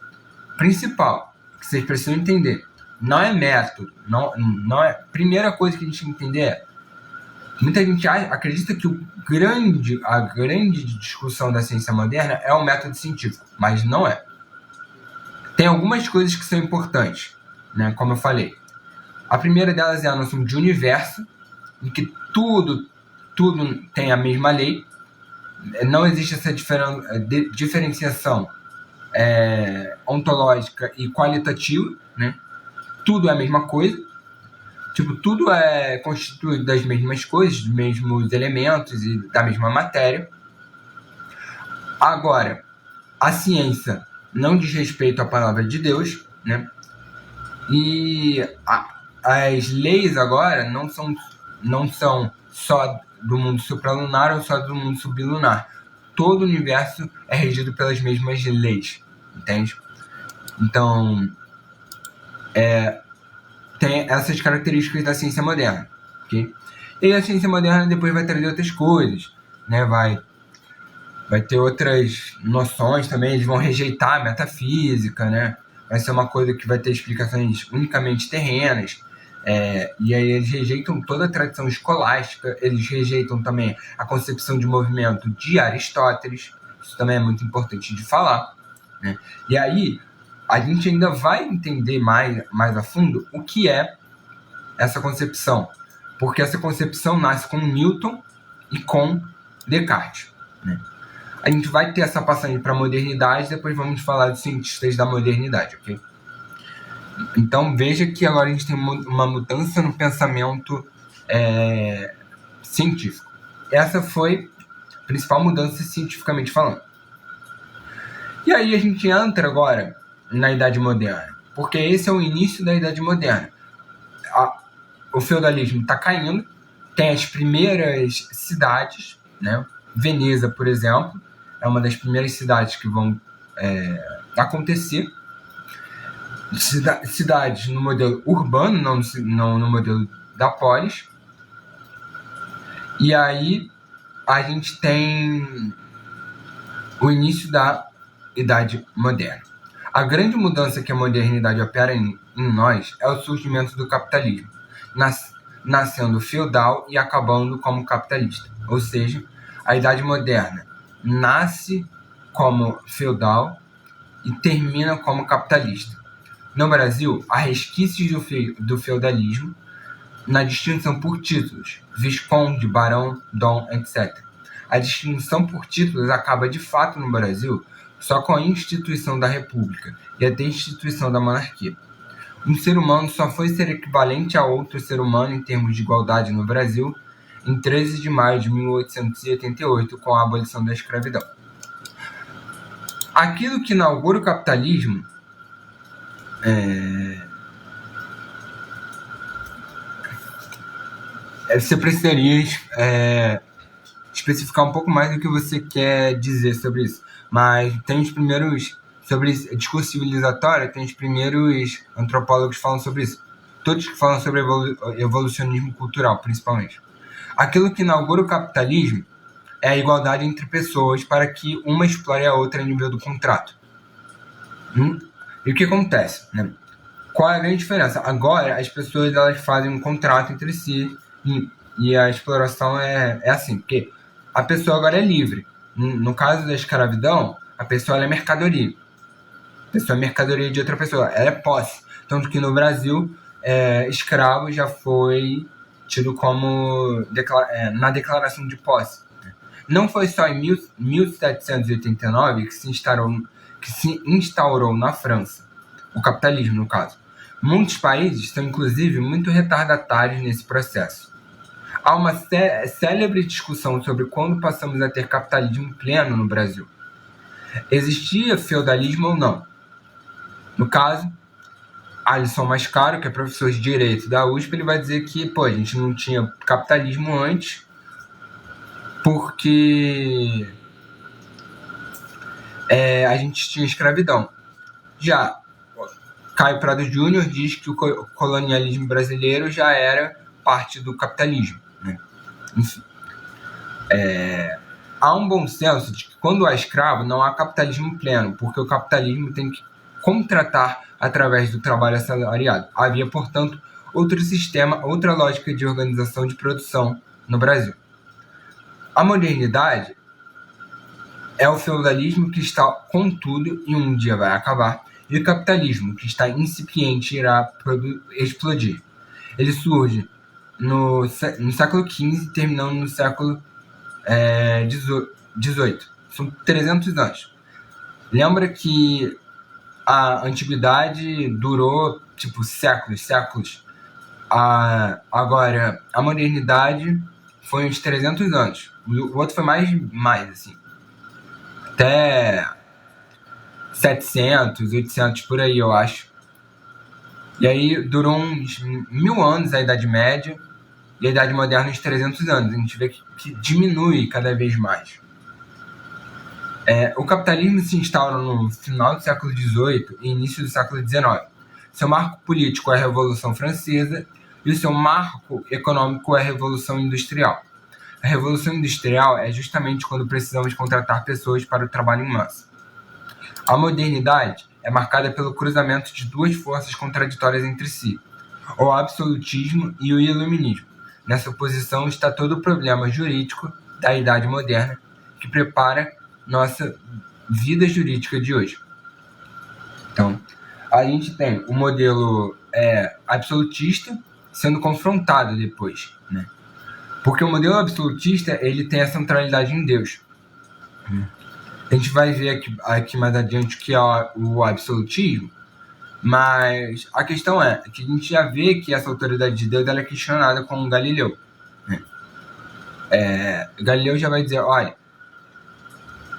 Principal, que vocês precisam entender, não é método, não é. Primeira coisa que a gente tem que entender é, muita gente acredita que a grande discussão da ciência moderna é o método científico, mas não é. Tem algumas coisas que são importantes, né? Como eu falei. A primeira delas é a noção de universo, em que tudo tem a mesma lei. Não existe essa diferenciação ontológica e qualitativa, né? Tudo é a mesma coisa. Tipo, tudo é constituído das mesmas coisas, dos mesmos elementos e da mesma matéria. Agora, a ciência não diz respeito à palavra de Deus, né? E as leis agora não são só do mundo supralunar ou só do mundo sublunar. Todo o universo é regido pelas mesmas leis, entende? Então, tem essas características da ciência moderna, ok? E a ciência moderna depois vai trazer outras coisas, né? Vai ter outras noções também, eles vão rejeitar a metafísica, né? Vai ser uma coisa que vai ter explicações unicamente terrenas, e aí eles rejeitam toda a tradição escolástica, eles rejeitam também a concepção de movimento de Aristóteles, isso também é muito importante de falar, né? E aí a gente ainda vai entender mais a fundo o que é essa concepção, porque essa concepção nasce com Newton e com Descartes, né? A gente vai ter essa passagem para a modernidade, depois vamos falar dos cientistas da modernidade, ok? Então veja que agora a gente tem uma mudança no pensamento científico. Essa foi a principal mudança cientificamente falando. E aí a gente entra agora na Idade Moderna, porque esse é o início da Idade Moderna. o feudalismo está caindo, tem as primeiras cidades, né? Veneza, por exemplo, é uma das primeiras cidades que vão acontecer. Cidades no modelo urbano, não no modelo da polis. E aí a gente tem o início da Idade Moderna. A grande mudança que a modernidade opera em nós é o surgimento do capitalismo, nascendo feudal e acabando como capitalista. Ou seja, a Idade Moderna nasce como feudal e termina como capitalista. No Brasil, há resquícios do feudalismo na distinção por títulos, visconde, barão, dom, etc. A distinção por títulos acaba de fato no Brasil só com a instituição da República e a destituição da monarquia. Um ser humano só foi ser equivalente a outro ser humano em termos de igualdade no Brasil em 13 de maio de 1888, com a abolição da escravidão. Aquilo que inaugura o capitalismo você precisaria especificar um pouco mais do que você quer dizer sobre isso. Mas tem os primeiros, sobre discurso civilizatório, tem os primeiros antropólogos que falam sobre isso. Todos que falam sobre evolucionismo cultural, principalmente. Aquilo que inaugura o capitalismo é a igualdade entre pessoas para que uma explore a outra a nível do contrato. E o que acontece, né? Qual é a grande diferença? Agora, as pessoas elas fazem um contrato entre si e a exploração é assim, porque a pessoa agora é livre. No caso da escravidão, a pessoa ela é mercadoria. A pessoa é mercadoria de outra pessoa, ela é posse. Tanto que no Brasil, escravo já foi tido como na declaração de posse. Não foi só em 1789 que se instaurou na França, o capitalismo no caso. Muitos países estão inclusive muito retardatários nesse processo. Há uma célebre discussão sobre quando passamos a ter capitalismo pleno no Brasil. Existia feudalismo ou não? No caso, Alisson Mascaro, que é professor de Direito da USP, ele vai dizer que a gente não tinha capitalismo antes porque a gente tinha escravidão. Já Caio Prado Júnior diz que o colonialismo brasileiro já era parte do capitalismo. Né? Enfim, há um bom senso de que quando há escravo não há capitalismo pleno, porque o capitalismo tem que contratar através do trabalho assalariado. Havia, portanto, outro sistema, outra lógica de organização de produção no Brasil. A modernidade é o feudalismo que está com tudo e um dia vai acabar, e o capitalismo que está incipiente irá explodir. Ele surge no século XV, terminando no século XVIII. São 300 anos. Lembra que a antiguidade durou séculos. Agora, a modernidade foi uns 300 anos. O outro foi mais assim. Até 700, 800, por aí, eu acho. E aí durou uns 1000 anos a Idade Média e a Idade Moderna uns 300 anos. A gente vê que diminui cada vez mais. O capitalismo se instaura no final do século XVIII e início do século XIX. Seu marco político é a Revolução Francesa e o seu marco econômico é a Revolução Industrial. A Revolução Industrial é justamente quando precisamos contratar pessoas para o trabalho em massa. A modernidade é marcada pelo cruzamento de duas forças contraditórias entre si, o absolutismo e o iluminismo. Nessa posição está todo o problema jurídico da Idade Moderna, que prepara nossa vida jurídica de hoje. Então, a gente tem o modelo absolutista sendo confrontado depois, né? Porque o modelo absolutista ele tem a centralidade em Deus. A gente vai ver aqui mais adiante o que é o absolutismo, mas a questão é que a gente já vê que essa autoridade de Deus ela é questionada com Galileu. Galileu já vai dizer, olha,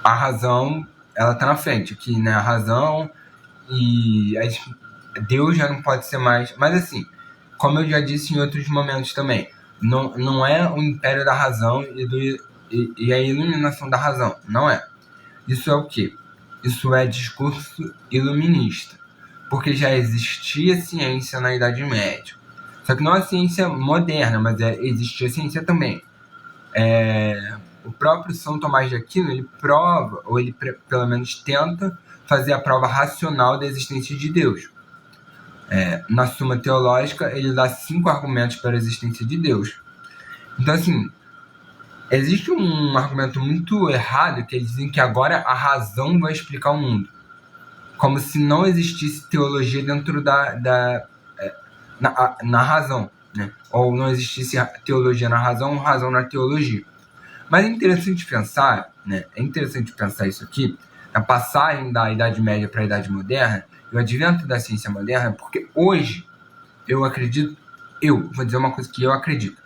a razão ela está na frente aqui, né? A razão e Deus já não pode ser mais... Mas assim, como eu já disse em outros momentos também, não é o império da razão e a iluminação da razão. Não é. Isso é o quê? Isso é discurso iluminista. Porque já existia ciência na Idade Média. Só que não a ciência moderna, mas existia ciência também. O próprio São Tomás de Aquino, ele prova, ou ele pelo menos tenta fazer a prova racional da existência de Deus. Na Suma Teológica, ele dá 5 argumentos para a existência de Deus. Então, assim, existe um argumento muito errado, que eles dizem que agora a razão vai explicar o mundo. Como se não existisse teologia dentro na razão, né? Ou não existisse teologia na razão na teologia. Mas é interessante pensar, né? É interessante pensar isso aqui, a passagem da Idade Média para a Idade Moderna, e o advento da ciência moderna, porque hoje eu acredito, vou dizer uma coisa que eu acredito,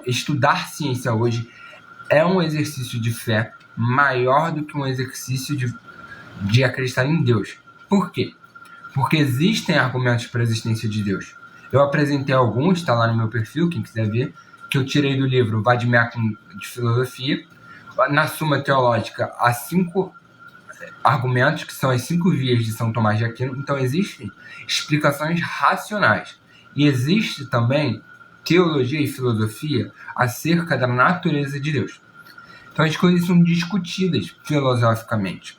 estudar ciência hoje é um exercício de fé maior do que um exercício de acreditar em Deus. Por quê? Porque existem argumentos para a existência de Deus. Eu apresentei alguns, está lá no meu perfil, quem quiser ver, que eu tirei do livro Vademecum de Filosofia. Na Suma Teológica, há 5 argumentos, que são as 5 vias de São Tomás de Aquino. Então, existem explicações racionais. E existe também teologia e filosofia acerca da natureza de Deus. Então, as coisas são discutidas filosoficamente.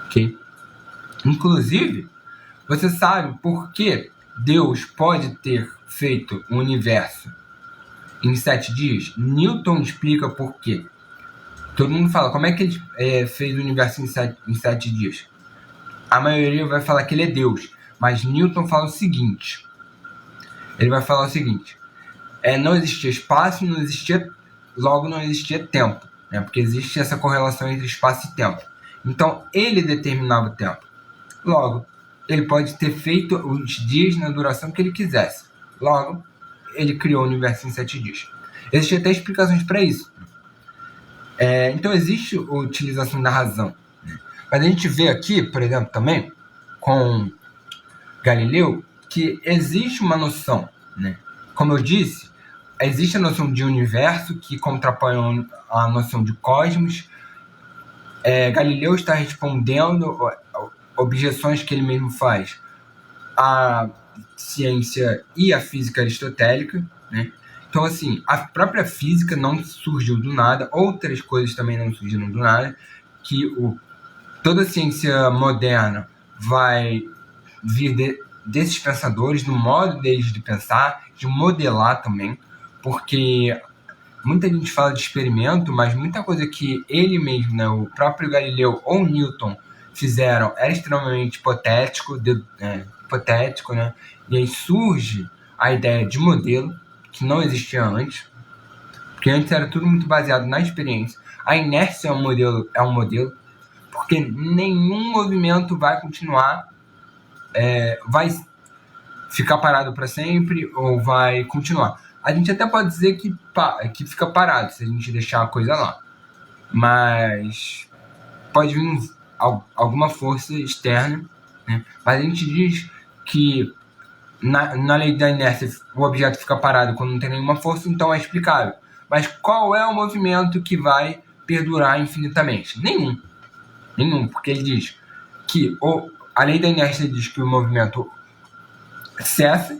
Ok? Inclusive, você sabe por que Deus pode ter feito o universo em 7 dias? Newton explica por quê. Todo mundo fala, como é que ele fez o universo em 7 dias? A maioria vai falar que ele é Deus, mas Newton fala o seguinte. Ele vai falar o seguinte. Não existia espaço, logo não existia tempo, né? Porque existe essa correlação entre espaço e tempo. Então, ele determinava o tempo. Logo, ele pode ter feito os dias na duração que ele quisesse. Logo, ele criou o universo em 7 dias. Existem até explicações para isso. Então, existe a utilização da razão, né? Mas a gente vê aqui, por exemplo, também, com Galileu, que existe uma noção, né? Como eu disse, existe a noção de universo que contrapõe a noção de cosmos. Galileu está respondendo objeções que ele mesmo faz à ciência e à física aristotélica, né? Então, assim, a própria física não surgiu do nada, outras coisas também não surgiram do nada, que toda a ciência moderna vai vir desses pensadores, no modo deles de pensar, de modelar também, porque muita gente fala de experimento, mas muita coisa que ele mesmo, né, o próprio Galileu ou Newton fizeram era extremamente hipotético, né? E aí surge a ideia de modelo, que não existia antes, porque antes era tudo muito baseado na experiência. A inércia é um modelo, porque nenhum movimento vai continuar, vai ficar parado para sempre ou vai continuar. A gente até pode dizer que fica parado se a gente deixar a coisa lá, mas pode vir alguma força externa, né? Mas a gente diz que na lei da inércia o objeto fica parado quando não tem nenhuma força, então é explicável. Mas qual é o movimento que vai perdurar infinitamente? Nenhum, porque ele diz que a lei da inércia diz que o movimento cessa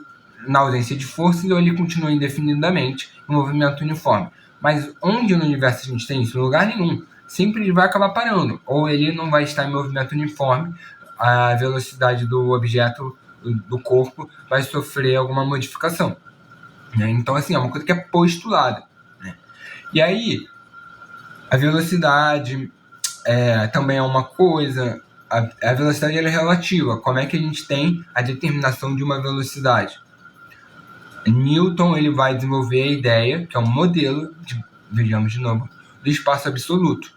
na ausência de forças ou ele continua indefinidamente em movimento uniforme. Mas onde no universo a gente tem isso? Em lugar nenhum. Sempre ele vai acabar parando, ou ele não vai estar em movimento uniforme, a velocidade do objeto, do corpo, vai sofrer alguma modificação, né? Então, assim, é uma coisa que é postulada, né? E aí, a velocidade também é uma coisa. A velocidade ela é relativa. Como é que a gente tem a determinação de uma velocidade? Newton ele vai desenvolver a ideia, que é um modelo, vejamos de novo, do espaço absoluto.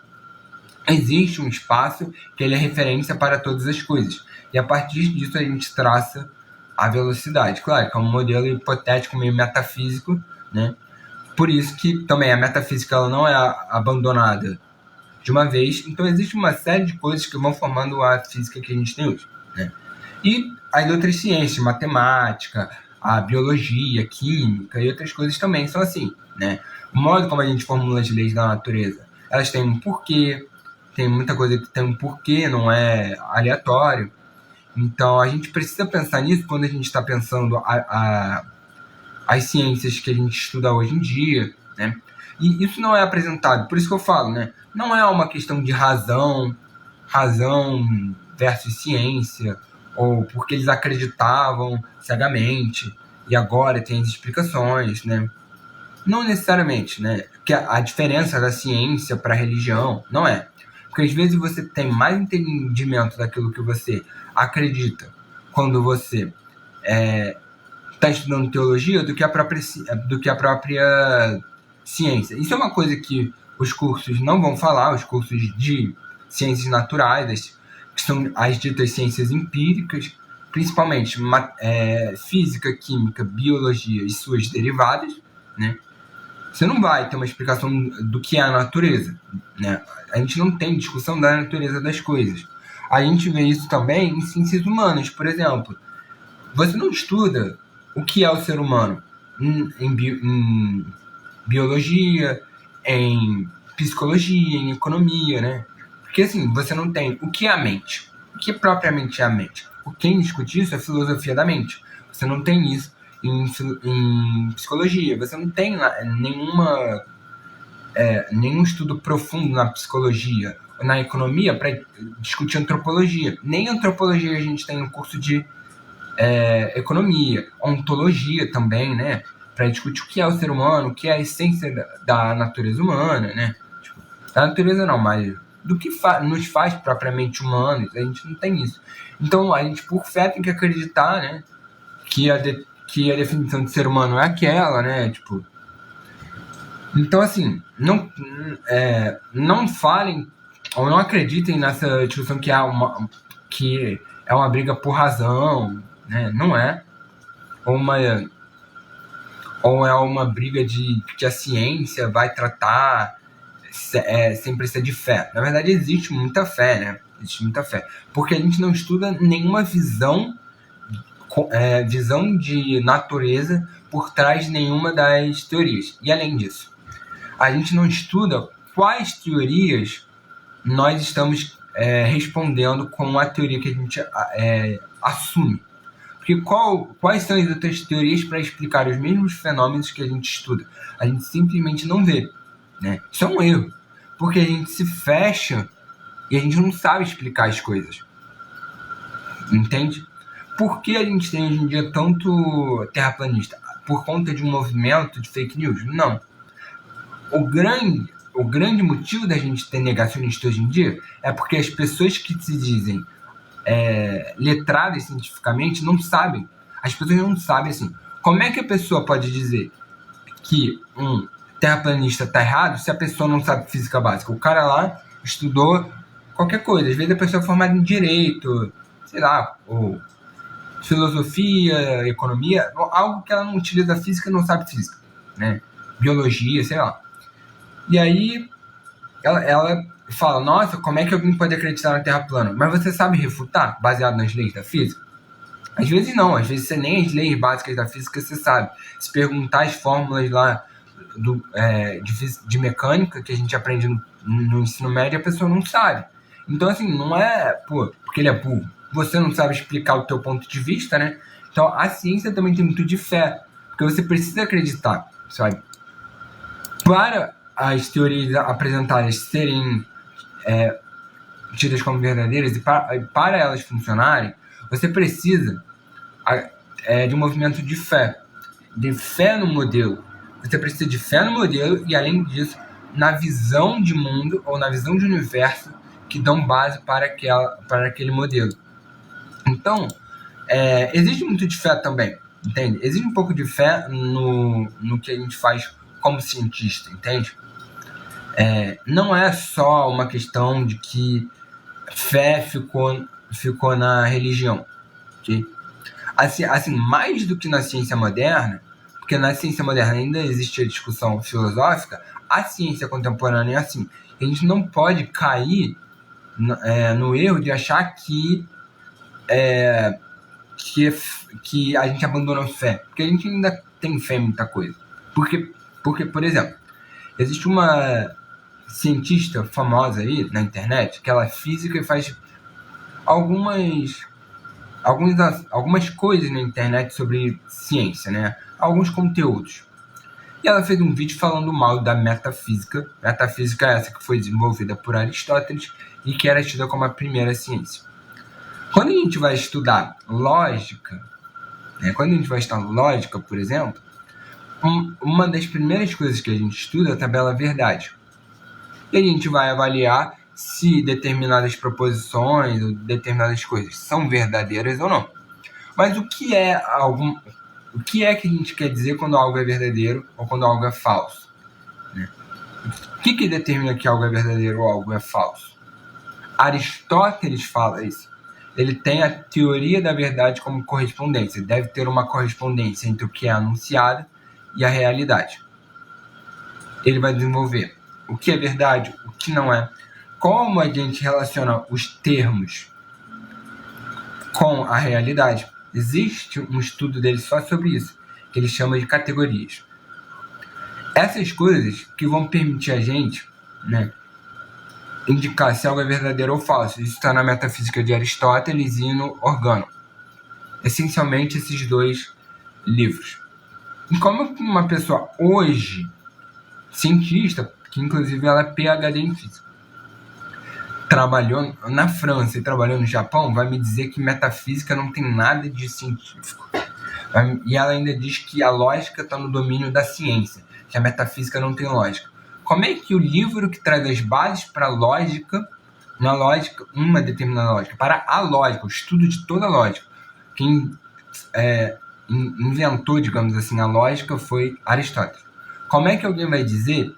Existe um espaço que ele é referência para todas as coisas. E a partir disso a gente traça a velocidade. Claro que é um modelo hipotético, meio metafísico, né? Por isso que também a metafísica ela não é abandonada de uma vez. Então existe uma série de coisas que vão formando a física que a gente tem hoje, né? E as outras ciências, matemática, a biologia, química e outras coisas também são assim, né? O modo como a gente formula as leis da natureza, elas têm um porquê, tem muita coisa que tem um porquê, não é aleatório. Então a gente precisa pensar nisso quando a gente está pensando as ciências que a gente estuda hoje em dia, né? E isso não é apresentado, por isso que eu falo, né? Não é uma questão de razão versus ciência, ou porque eles acreditavam cegamente e agora tem as explicações, né? Não necessariamente, né? Que a diferença da ciência para a religião não é. Porque às vezes você tem mais entendimento daquilo que você acredita quando você está estudando teologia do que a própria ciência. Isso é uma coisa que os cursos não vão falar, os cursos de ciências naturais, que são as ditas ciências empíricas, principalmente física, química, biologia e suas derivadas, né? Você não vai ter uma explicação do que é a natureza, né? A gente não tem discussão da natureza das coisas. A gente vê isso também em ciências humanas, por exemplo. Você não estuda o que é o ser humano em biologia, em psicologia, em economia, né? Porque assim, você não tem o que é a mente. O que propriamente é a mente? Quem discute isso é a filosofia da mente. Você não tem isso em psicologia. Você não tem nenhum estudo profundo na psicologia ou na economia para discutir antropologia. Nem antropologia a gente tem no curso de economia, ontologia também, né? Para discutir o que é o ser humano, o que é a essência da natureza humana, né? Tipo, da natureza não, mas do que nos faz propriamente humanos, a gente não tem isso. Então, a gente, por fé, tem que acreditar, né? Que a definição de ser humano é aquela, né? Tipo, então, assim, não falem ou não acreditem nessa discussão que é uma briga por razão, né? Não é. Ou é uma briga de que a ciência vai tratar sem precisar de fé. Na verdade, existe muita fé, né? Existe muita fé. Porque a gente não estuda nenhuma visão de natureza por trás de nenhuma das teorias. E além disso, a gente não estuda quais teorias nós estamos respondendo com a teoria que a gente assume. Porque quais são as outras teorias para explicar os mesmos fenômenos que a gente estuda? A gente simplesmente não vê, né? Isso é um erro, porque a gente se fecha e a gente não sabe explicar as coisas. Entende? Por que a gente tem hoje em dia tanto terraplanista? Por conta de um movimento de fake news? Não. O grande motivo da gente ter negacionista hoje em dia é porque as pessoas que se dizem letradas cientificamente não sabem. As pessoas não sabem assim. Como é que a pessoa pode dizer que um terraplanista está errado se a pessoa não sabe física básica? O cara lá estudou qualquer coisa. Às vezes a pessoa é formada em direito, sei lá, ou filosofia, economia, algo que ela não utiliza física e não sabe física, né? Biologia, sei lá. E aí ela fala, nossa, como é que alguém pode acreditar na Terra plana? Mas você sabe refutar, baseado nas leis da física? Às vezes não, às vezes você nem as leis básicas da física você sabe. Se perguntar as fórmulas lá de mecânica que a gente aprende no ensino médio, a pessoa não sabe. Então, assim, não é porque ele é burro. Você não sabe explicar o teu ponto de vista, né? Então, a ciência também tem muito de fé, porque você precisa acreditar, sabe? Para as teorias apresentadas serem tidas como verdadeiras e para elas funcionarem, você precisa de um movimento de fé no modelo. Você precisa de fé no modelo e, além disso, na visão de mundo ou na visão de universo que dão base para aquele modelo. Então, existe muito de fé também, entende? Existe um pouco de fé no que a gente faz como cientista, entende? Não é só uma questão de que fé ficou na religião, ok? Assim, mais do que na ciência moderna, porque na ciência moderna ainda existe a discussão filosófica, a ciência contemporânea é assim. A gente não pode cair no erro de achar que que a gente abandonou fé, porque a gente ainda tem fé em muita coisa. Porque, por exemplo, existe uma cientista famosa aí na internet, que ela é física e faz algumas coisas na internet sobre ciência, né? Alguns conteúdos. E ela fez um vídeo falando mal da metafísica. Metafísica é essa que foi desenvolvida por Aristóteles e que era tida como a primeira ciência. Quando a gente vai estudar lógica, né? Por exemplo, uma das primeiras coisas que a gente estuda é a tabela verdade. E a gente vai avaliar se determinadas proposições ou determinadas coisas são verdadeiras ou não. Mas o que é que a gente quer dizer quando algo é verdadeiro ou quando algo é falso? Né? O que determina que algo é verdadeiro ou algo é falso? Aristóteles fala isso. Ele tem a teoria da verdade como correspondência. Deve ter uma correspondência entre o que é anunciado e a realidade. Ele vai desenvolver o que é verdade, o que não é, como a gente relaciona os termos com a realidade. Existe um estudo dele só sobre isso, que ele chama de categorias. Essas coisas que vão permitir a gente, né, indicar se algo é verdadeiro ou falso. Isso está na Metafísica de Aristóteles e no Organo. Essencialmente esses dois livros. E como uma pessoa hoje, cientista, que inclusive ela é PhD em física, trabalhou na França e trabalhou no Japão, vai me dizer que metafísica não tem nada de científico. E ela ainda diz que a lógica está no domínio da ciência, que a metafísica não tem lógica. Como é que o livro que traz as bases para a lógica, uma determinada lógica, para a lógica, o estudo de toda a lógica, quem inventou, digamos assim, a lógica foi Aristóteles. Como é que alguém vai dizer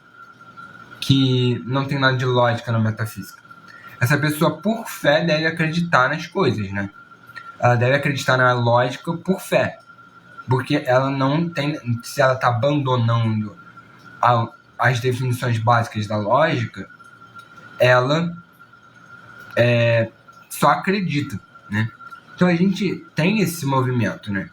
que não tem nada de lógica na metafísica? Essa pessoa, por fé, deve acreditar nas coisas, né? Ela deve acreditar na lógica por fé. Porque ela não tem... Se ela está abandonando as definições básicas da lógica, ela só acredita, né? Então a gente tem esse movimento, né?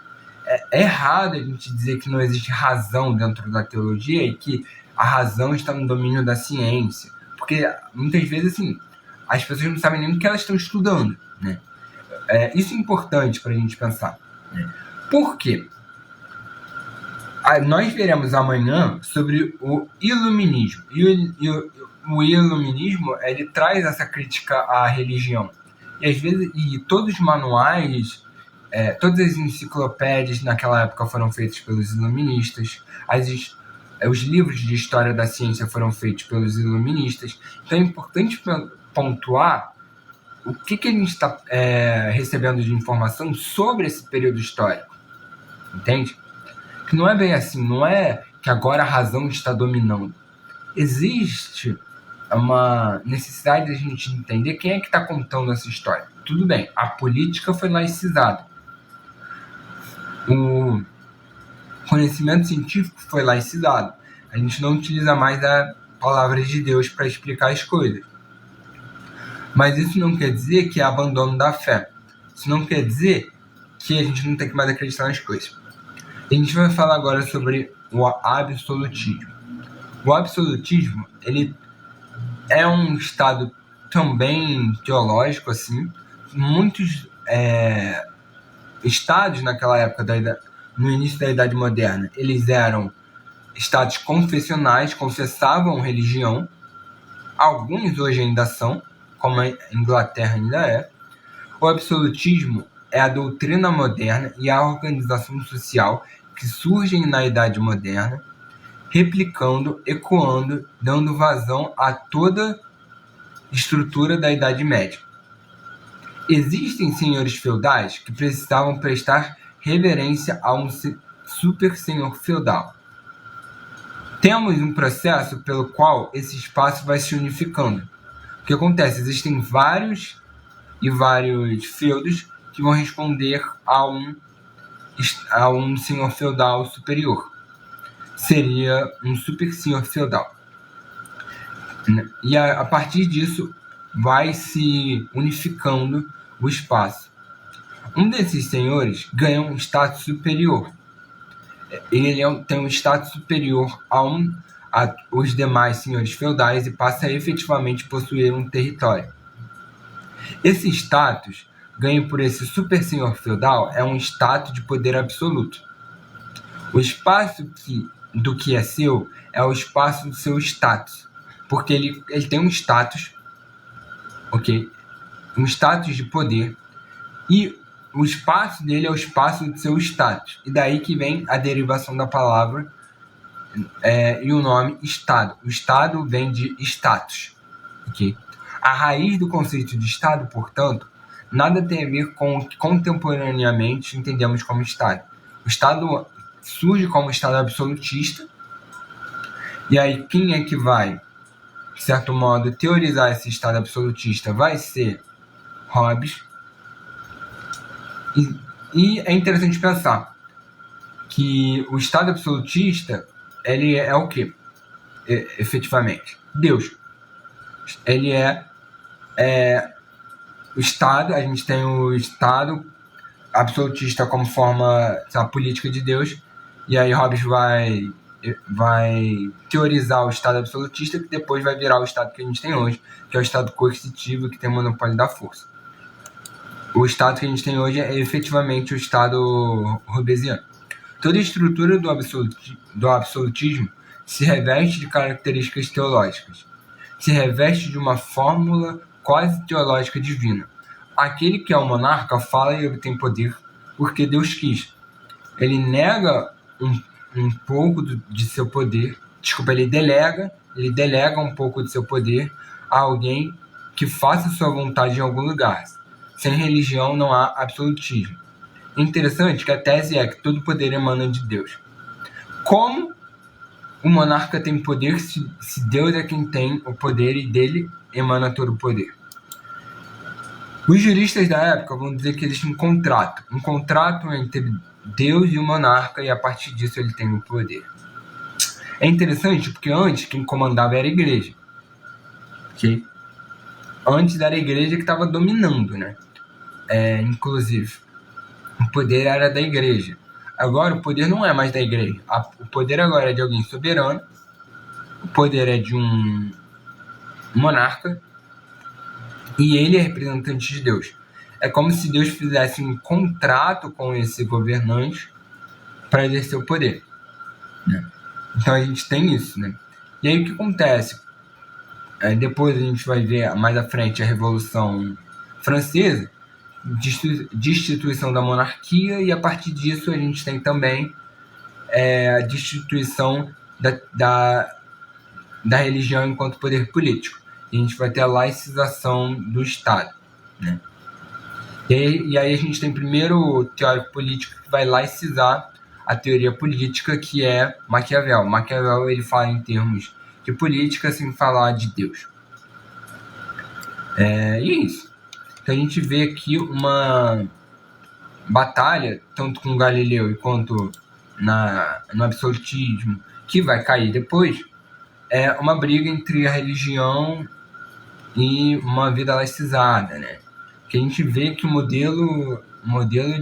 É errado a gente dizer que não existe razão dentro da teologia e que a razão está no domínio da ciência. Porque muitas vezes, assim, as pessoas não sabem nem o que elas estão estudando, né? Isso é importante para a gente pensar. Né? Por quê? Nós veremos amanhã sobre o iluminismo. E o iluminismo, ele traz essa crítica à religião. E às vezes, todos os manuais, todas as enciclopédias naquela época foram feitas pelos iluministas. Os livros de história da ciência foram feitos pelos iluministas. Então é importante pontuar o que a gente está recebendo de informação sobre esse período histórico. Entende? Que não é bem assim, não é que agora a razão está dominando. Existe uma necessidade de a gente entender quem é que está contando essa história. Tudo bem, a política foi laicizada. O conhecimento científico foi laicizado. A gente não utiliza mais a palavra de Deus para explicar as coisas. Mas isso não quer dizer que é abandono da fé. Isso não quer dizer que a gente não tem que mais acreditar nas coisas. A gente vai falar agora sobre o absolutismo. O absolutismo, ele é um estado também teológico, assim. Muitos estados naquela época, no início da Idade Moderna, eles eram estados confessionais, confessavam religião. Alguns hoje ainda são, como a Inglaterra ainda é. O absolutismo é a doutrina moderna e a organização social que surgem na Idade Moderna, replicando, ecoando, dando vazão a toda estrutura da Idade Média. Existem senhores feudais que precisavam prestar reverência a um super senhor feudal. Temos um processo pelo qual esse espaço vai se unificando. O que acontece? Existem vários feudos que vão responder a um senhor feudal superior. Seria um super senhor feudal. E a partir disso vai se unificando o espaço. Um desses senhores ganha um status superior. Tem um status superior aos demais senhores feudais e passa a efetivamente possuir um território. Esse status, ganho por esse super senhor feudal, é um status de poder absoluto. O espaço do que é seu é o espaço do seu status, porque ele tem um status, ok? Um status de poder, e o espaço dele é o espaço do seu status. E daí que vem a derivação da palavra e o nome Estado. O Estado vem de status, ok? A raiz do conceito de Estado, portanto, nada tem a ver com o que contemporaneamente entendemos como Estado. O Estado surge como Estado absolutista, e aí quem é que vai, de certo modo, teorizar esse Estado absolutista vai ser Hobbes. E é interessante pensar que o Estado absolutista, ele é o quê? Efetivamente? Deus. Ele é o Estado, a gente tem o Estado absolutista como forma política de Deus, e aí Hobbes vai teorizar o Estado absolutista, que depois vai virar o Estado que a gente tem hoje, que é o Estado coercitivo, que tem o monopólio da força. O Estado que a gente tem hoje é efetivamente o Estado hobbesiano. Toda a estrutura do absolutismo se reveste de características teológicas, se reveste de uma fórmula quase teológica divina. Aquele que é o monarca fala e obtém poder porque Deus quis. Ele nega um pouco de seu poder, ele delega um pouco de seu poder a alguém que faça sua vontade em algum lugar. Sem religião não há absolutismo. É interessante que a tese é que todo poder emana de Deus. Como o monarca tem poder se Deus é quem tem o poder e dele emana todo o poder? Os juristas da época vão dizer que existe um contrato entre Deus e o monarca, e a partir disso ele tem o poder. É interessante porque antes quem comandava era a igreja, ok? Antes era a igreja que estava dominando, né? Inclusive, o poder era da igreja. Agora o poder não é mais da igreja. O poder agora é de alguém soberano. O poder é de um monarca. E ele é representante de Deus. É como se Deus fizesse um contrato com esse governante para exercer o poder, né? Então a gente tem isso, né? E aí o que acontece? Depois a gente vai ver mais à frente a Revolução Francesa, destituição da monarquia, e a partir disso a gente tem também a destituição da religião enquanto poder político. E a gente vai ter a laicização do Estado, né? E aí a gente tem primeiro o teórico político que vai laicizar a teoria política, que é Maquiavel. Maquiavel ele fala em termos de política sem falar de Deus. E é isso. Então a gente vê aqui uma batalha, tanto com Galileu quanto no absolutismo, que vai cair depois, é uma briga entre a religião e uma vida laicizada, né? Que a gente vê que o modelo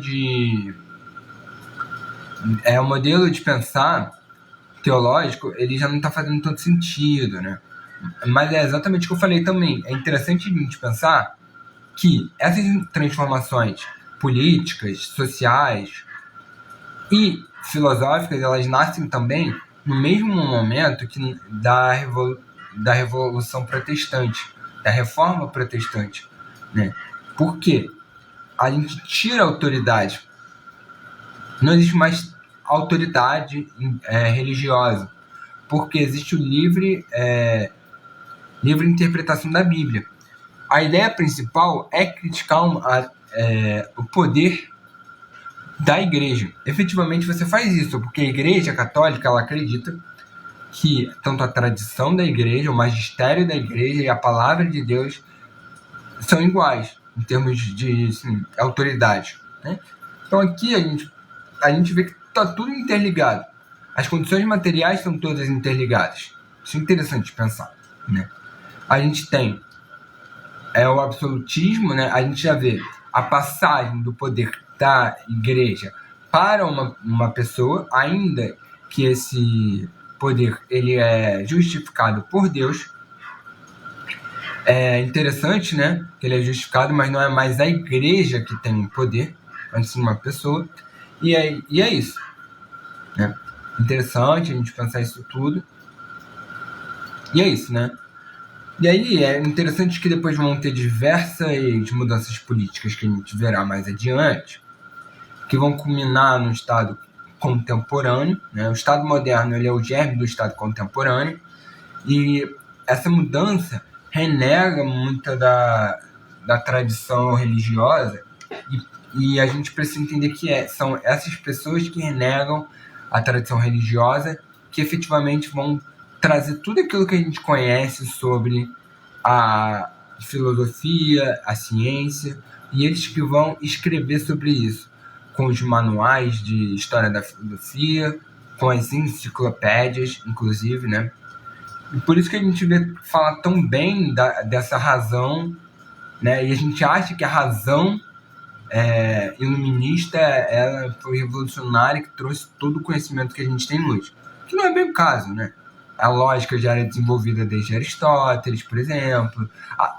de pensar teológico, ele já não está fazendo tanto sentido, né? Mas é exatamente o que eu falei também. É interessante a gente pensar que essas transformações políticas, sociais e filosóficas, elas nascem também no mesmo momento que da Revolução Protestante, da Reforma Protestante, né? Por quê? A gente tira a autoridade. Não existe mais autoridade religiosa, porque existe o livre interpretação da Bíblia. A ideia principal é criticar o poder da igreja. Efetivamente você faz isso, porque a igreja católica ela acredita que tanto a tradição da igreja, o magistério da igreja e a palavra de Deus são iguais em termos de autoridade, né? Então aqui a gente vê que está tudo interligado. As condições materiais são todas interligadas. Isso é interessante de pensar, né? A gente tem o absolutismo, né? A gente já vê a passagem do poder da igreja para uma pessoa, ainda que esse poder ele é justificado por Deus. É interessante, né, que ele é justificado, mas não é mais a igreja que tem o poder, mas sim uma pessoa. E é isso, né? Interessante a gente pensar isso tudo. E é isso, né? E aí é interessante que depois vão ter diversas mudanças políticas que a gente verá mais adiante, que vão culminar no Estado contemporâneo, né? O Estado moderno ele é o germe do Estado contemporâneo, e essa mudança renega muita da tradição religiosa, e a gente precisa entender que são essas pessoas que renegam a tradição religiosa que efetivamente vão trazer tudo aquilo que a gente conhece sobre a filosofia, a ciência, e eles que vão escrever sobre isso, com os manuais de história da filosofia, com as enciclopédias, inclusive, né? E por isso que a gente fala tão bem dessa razão, né? E a gente acha que a razão iluminista ela foi revolucionária, que trouxe todo o conhecimento que a gente tem hoje. Que não é bem o caso, né? A lógica já era desenvolvida desde Aristóteles, por exemplo.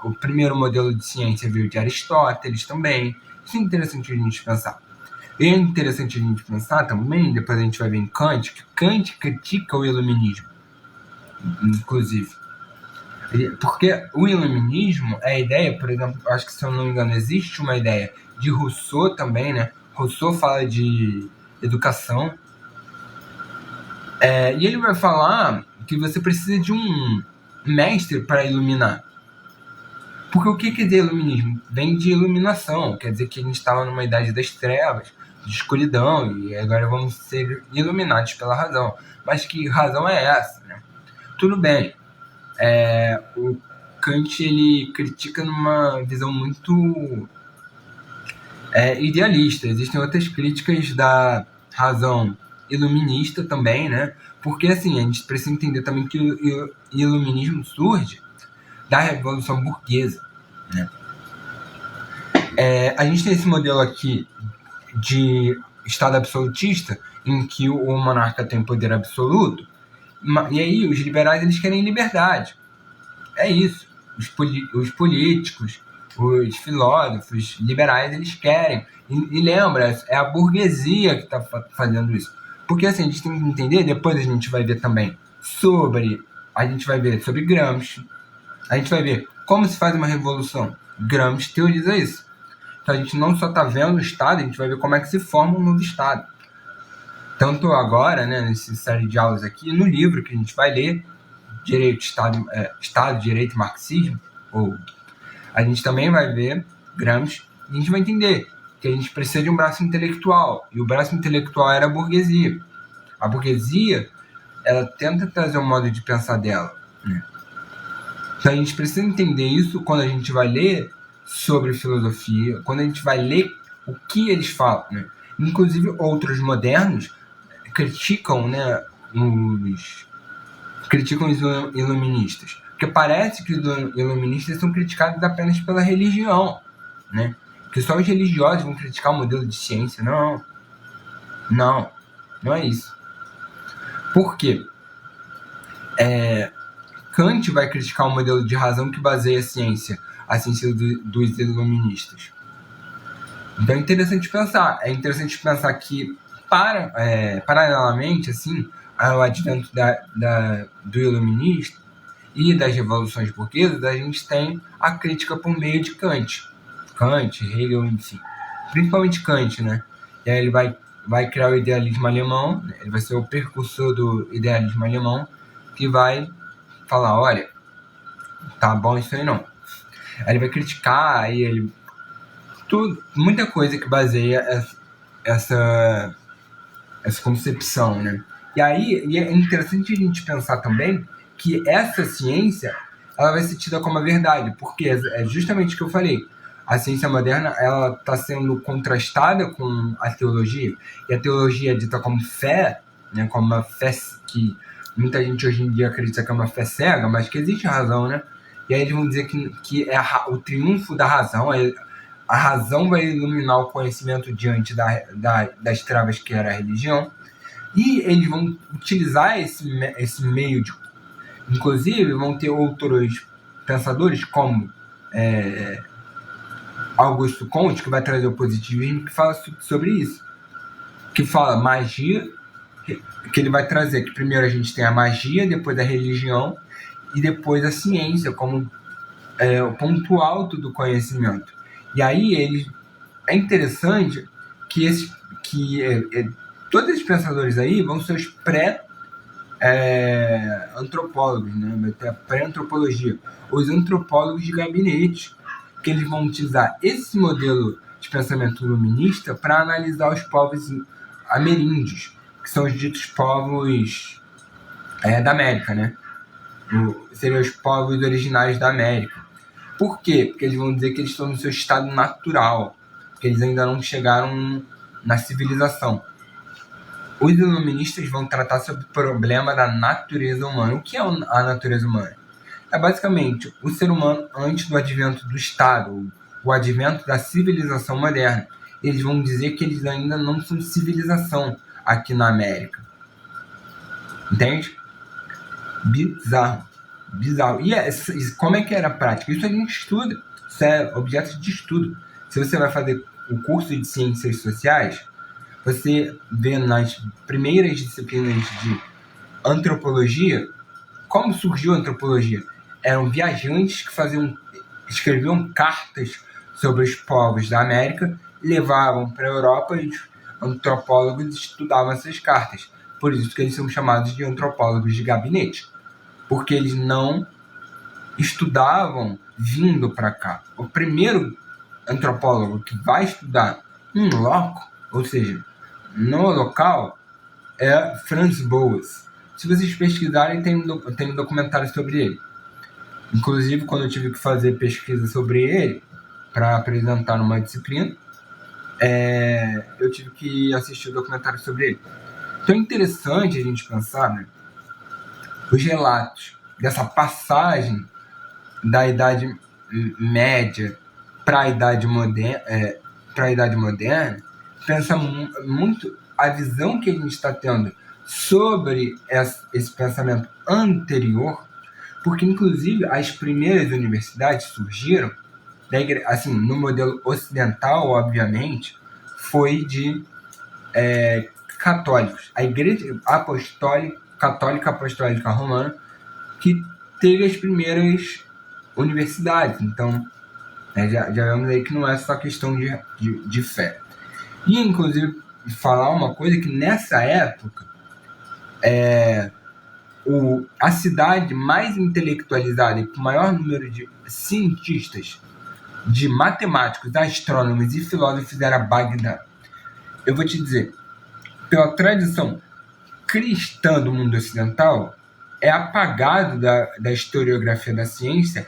O primeiro modelo de ciência veio de Aristóteles também. Isso é interessante a gente pensar. E é interessante a gente pensar também, depois a gente vai ver em Kant, que Kant critica o iluminismo, inclusive. Porque o iluminismo é a ideia, por exemplo, acho que se eu não me engano, existe uma ideia de Rousseau também, né? Rousseau fala de educação. E ele vai falar que você precisa de um mestre para iluminar. Porque o que quer dizer iluminismo? Vem de iluminação, quer dizer que a gente estava numa idade das trevas, de escuridão, e agora vamos ser iluminados pela razão. Mas que razão é essa, né? Tudo bem. O Kant ele critica numa visão muito idealista. Existem outras críticas da razão iluminista também, né? Porque assim, a gente precisa entender também que o iluminismo surge da Revolução Burguesa, né? A gente tem esse modelo aqui de Estado absolutista, em que o monarca tem poder absoluto, e aí os liberais eles querem liberdade. É isso. Os políticos, os filósofos liberais, eles querem. E lembra, é a burguesia que está fazendo isso. Porque assim, a gente tem que entender, depois a gente vai ver também sobre Gramsci, a gente vai ver como se faz uma revolução. Gramsci teoriza isso. Então a gente não só está vendo o Estado, a gente vai ver como é que se forma um novo Estado. Tanto agora, né, nessa série de aulas aqui, no livro que a gente vai ler, Direito, Estado, Direito e Marxismo, a gente também vai ver Gramsci, e a gente vai entender que a gente precisa de um braço intelectual, e o braço intelectual era a burguesia. A burguesia, ela tenta trazer um modo de pensar dela, né? Então a gente precisa entender isso quando a gente vai ler sobre filosofia, quando a gente vai ler o que eles falam, né? Inclusive outros modernos criticam, né, os iluministas, porque parece que os iluministas são criticados apenas pela religião, né? Que só os religiosos vão criticar o modelo de ciência. Não é isso. Por quê? Kant vai criticar o modelo de razão que baseia a ciência dos iluministas. Então é interessante pensar que paralelamente, assim, ao advento do iluminismo e das revoluções burguesas, a gente tem a crítica por meio de Kant, Hegel, enfim, principalmente Kant, né? E aí ele vai criar o idealismo alemão, né? Ele vai ser o precursor do idealismo alemão, que vai falar, olha, tá bom isso aí não. Aí ele vai criticar, aí muita coisa que baseia essa concepção, né? E aí é interessante a gente pensar também que essa ciência ela vai ser tida como a verdade, porque é justamente o que eu falei. A ciência moderna ela está sendo contrastada com a teologia, e a teologia é dita como fé, né, como uma fé que muita gente hoje em dia acredita que é uma fé cega, mas que existe razão, né? E aí eles vão dizer que é o triunfo da razão, a razão vai iluminar o conhecimento diante das trevas que era a religião, e eles vão utilizar esse meio de... Inclusive, vão ter outros pensadores, como Augusto Comte, que vai trazer o positivismo, que fala sobre isso. Que fala magia, que ele vai trazer que primeiro a gente tem a magia, depois a religião e depois a ciência, como o ponto alto do conhecimento. E aí é interessante que todos esses pensadores aí vão ser os pré-antropólogos, né? Vai ter a pré-antropologia, os antropólogos de gabinete, que eles vão utilizar esse modelo de pensamento iluminista para analisar os povos ameríndios, que são os ditos povos da América, né? Seriam os povos originários da América. Por quê? Porque eles vão dizer que eles estão no seu estado natural, que eles ainda não chegaram na civilização. Os iluministas vão tratar sobre o problema da natureza humana. O que é a natureza humana? É basicamente o ser humano antes do advento do Estado, o advento da civilização moderna. Eles vão dizer que eles ainda não são civilização aqui na América. Entende? Bizarro. E como é que era a prática? Isso a gente estuda. Isso é objeto de estudo. Se você vai fazer o curso de Ciências Sociais, você vê nas primeiras disciplinas de antropologia, como surgiu a antropologia? Eram viajantes que escreviam cartas sobre os povos da América, levavam para a Europa e os antropólogos estudavam essas cartas. Por isso que eles são chamados de antropólogos de gabinete, porque eles não estudavam vindo para cá. O primeiro antropólogo que vai estudar um loco, ou seja, no local, é Franz Boas. Se vocês pesquisarem, tem um documentário sobre ele. Inclusive, quando eu tive que fazer pesquisa sobre ele para apresentar numa disciplina, eu tive que assistir o documentário sobre ele. Então é interessante a gente pensar, né, os relatos dessa passagem da Idade Média para a Idade Moderna, pensa muito a visão que a gente está tendo sobre esse pensamento anterior, porque inclusive as primeiras universidades surgiram, assim, no modelo ocidental, obviamente, foi de católicos. A Igreja Católica Apostólica Romana que teve as primeiras universidades. Então, já vemos aí que não é só questão de fé. E, inclusive, falar uma coisa que nessa época a cidade mais intelectualizada e com maior número de cientistas, de matemáticos, astrônomos e filósofos era Bagdá. Eu vou te dizer, pela tradição cristã do mundo ocidental, é apagado da historiografia da ciência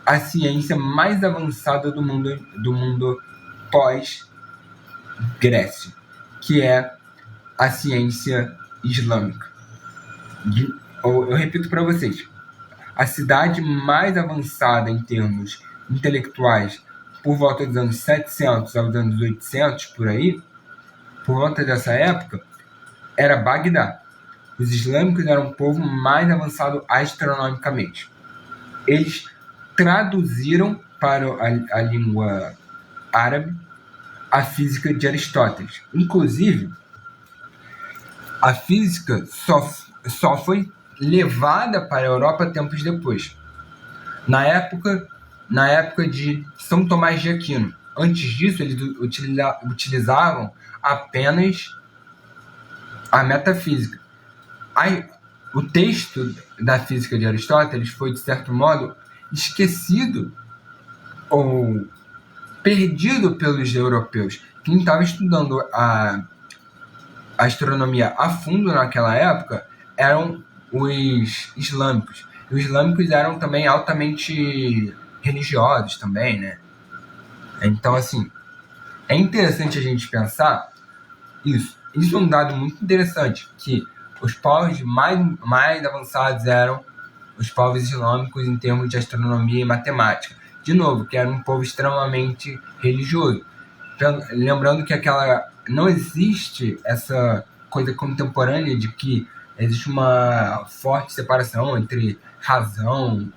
a ciência mais avançada do mundo pós-Grécia, que é a ciência islâmica. Eu repito para vocês, a cidade mais avançada em termos intelectuais por volta dos anos 700 aos anos 800, por aí, por volta dessa época, era Bagdá. Os islâmicos eram um povo mais avançado astronomicamente. Eles traduziram para a língua árabe a física de Aristóteles. Inclusive, a física só foi levada para a Europa tempos depois. Na época de São Tomás de Aquino. Antes disso, eles utilizavam apenas a metafísica. O texto da física de Aristóteles foi, de certo modo, esquecido ou perdido pelos europeus. Quem estava estudando a astronomia a fundo naquela época eram os islâmicos. Os islâmicos eram também altamente religiosos também, né? Então, assim, é interessante a gente pensar isso. Isso é um dado muito interessante, que os povos mais avançados eram os povos islâmicos em termos de astronomia e matemática. de novo, que era um povo extremamente religioso. Lembrando que não existe essa coisa contemporânea de que existe uma forte separação entre razão,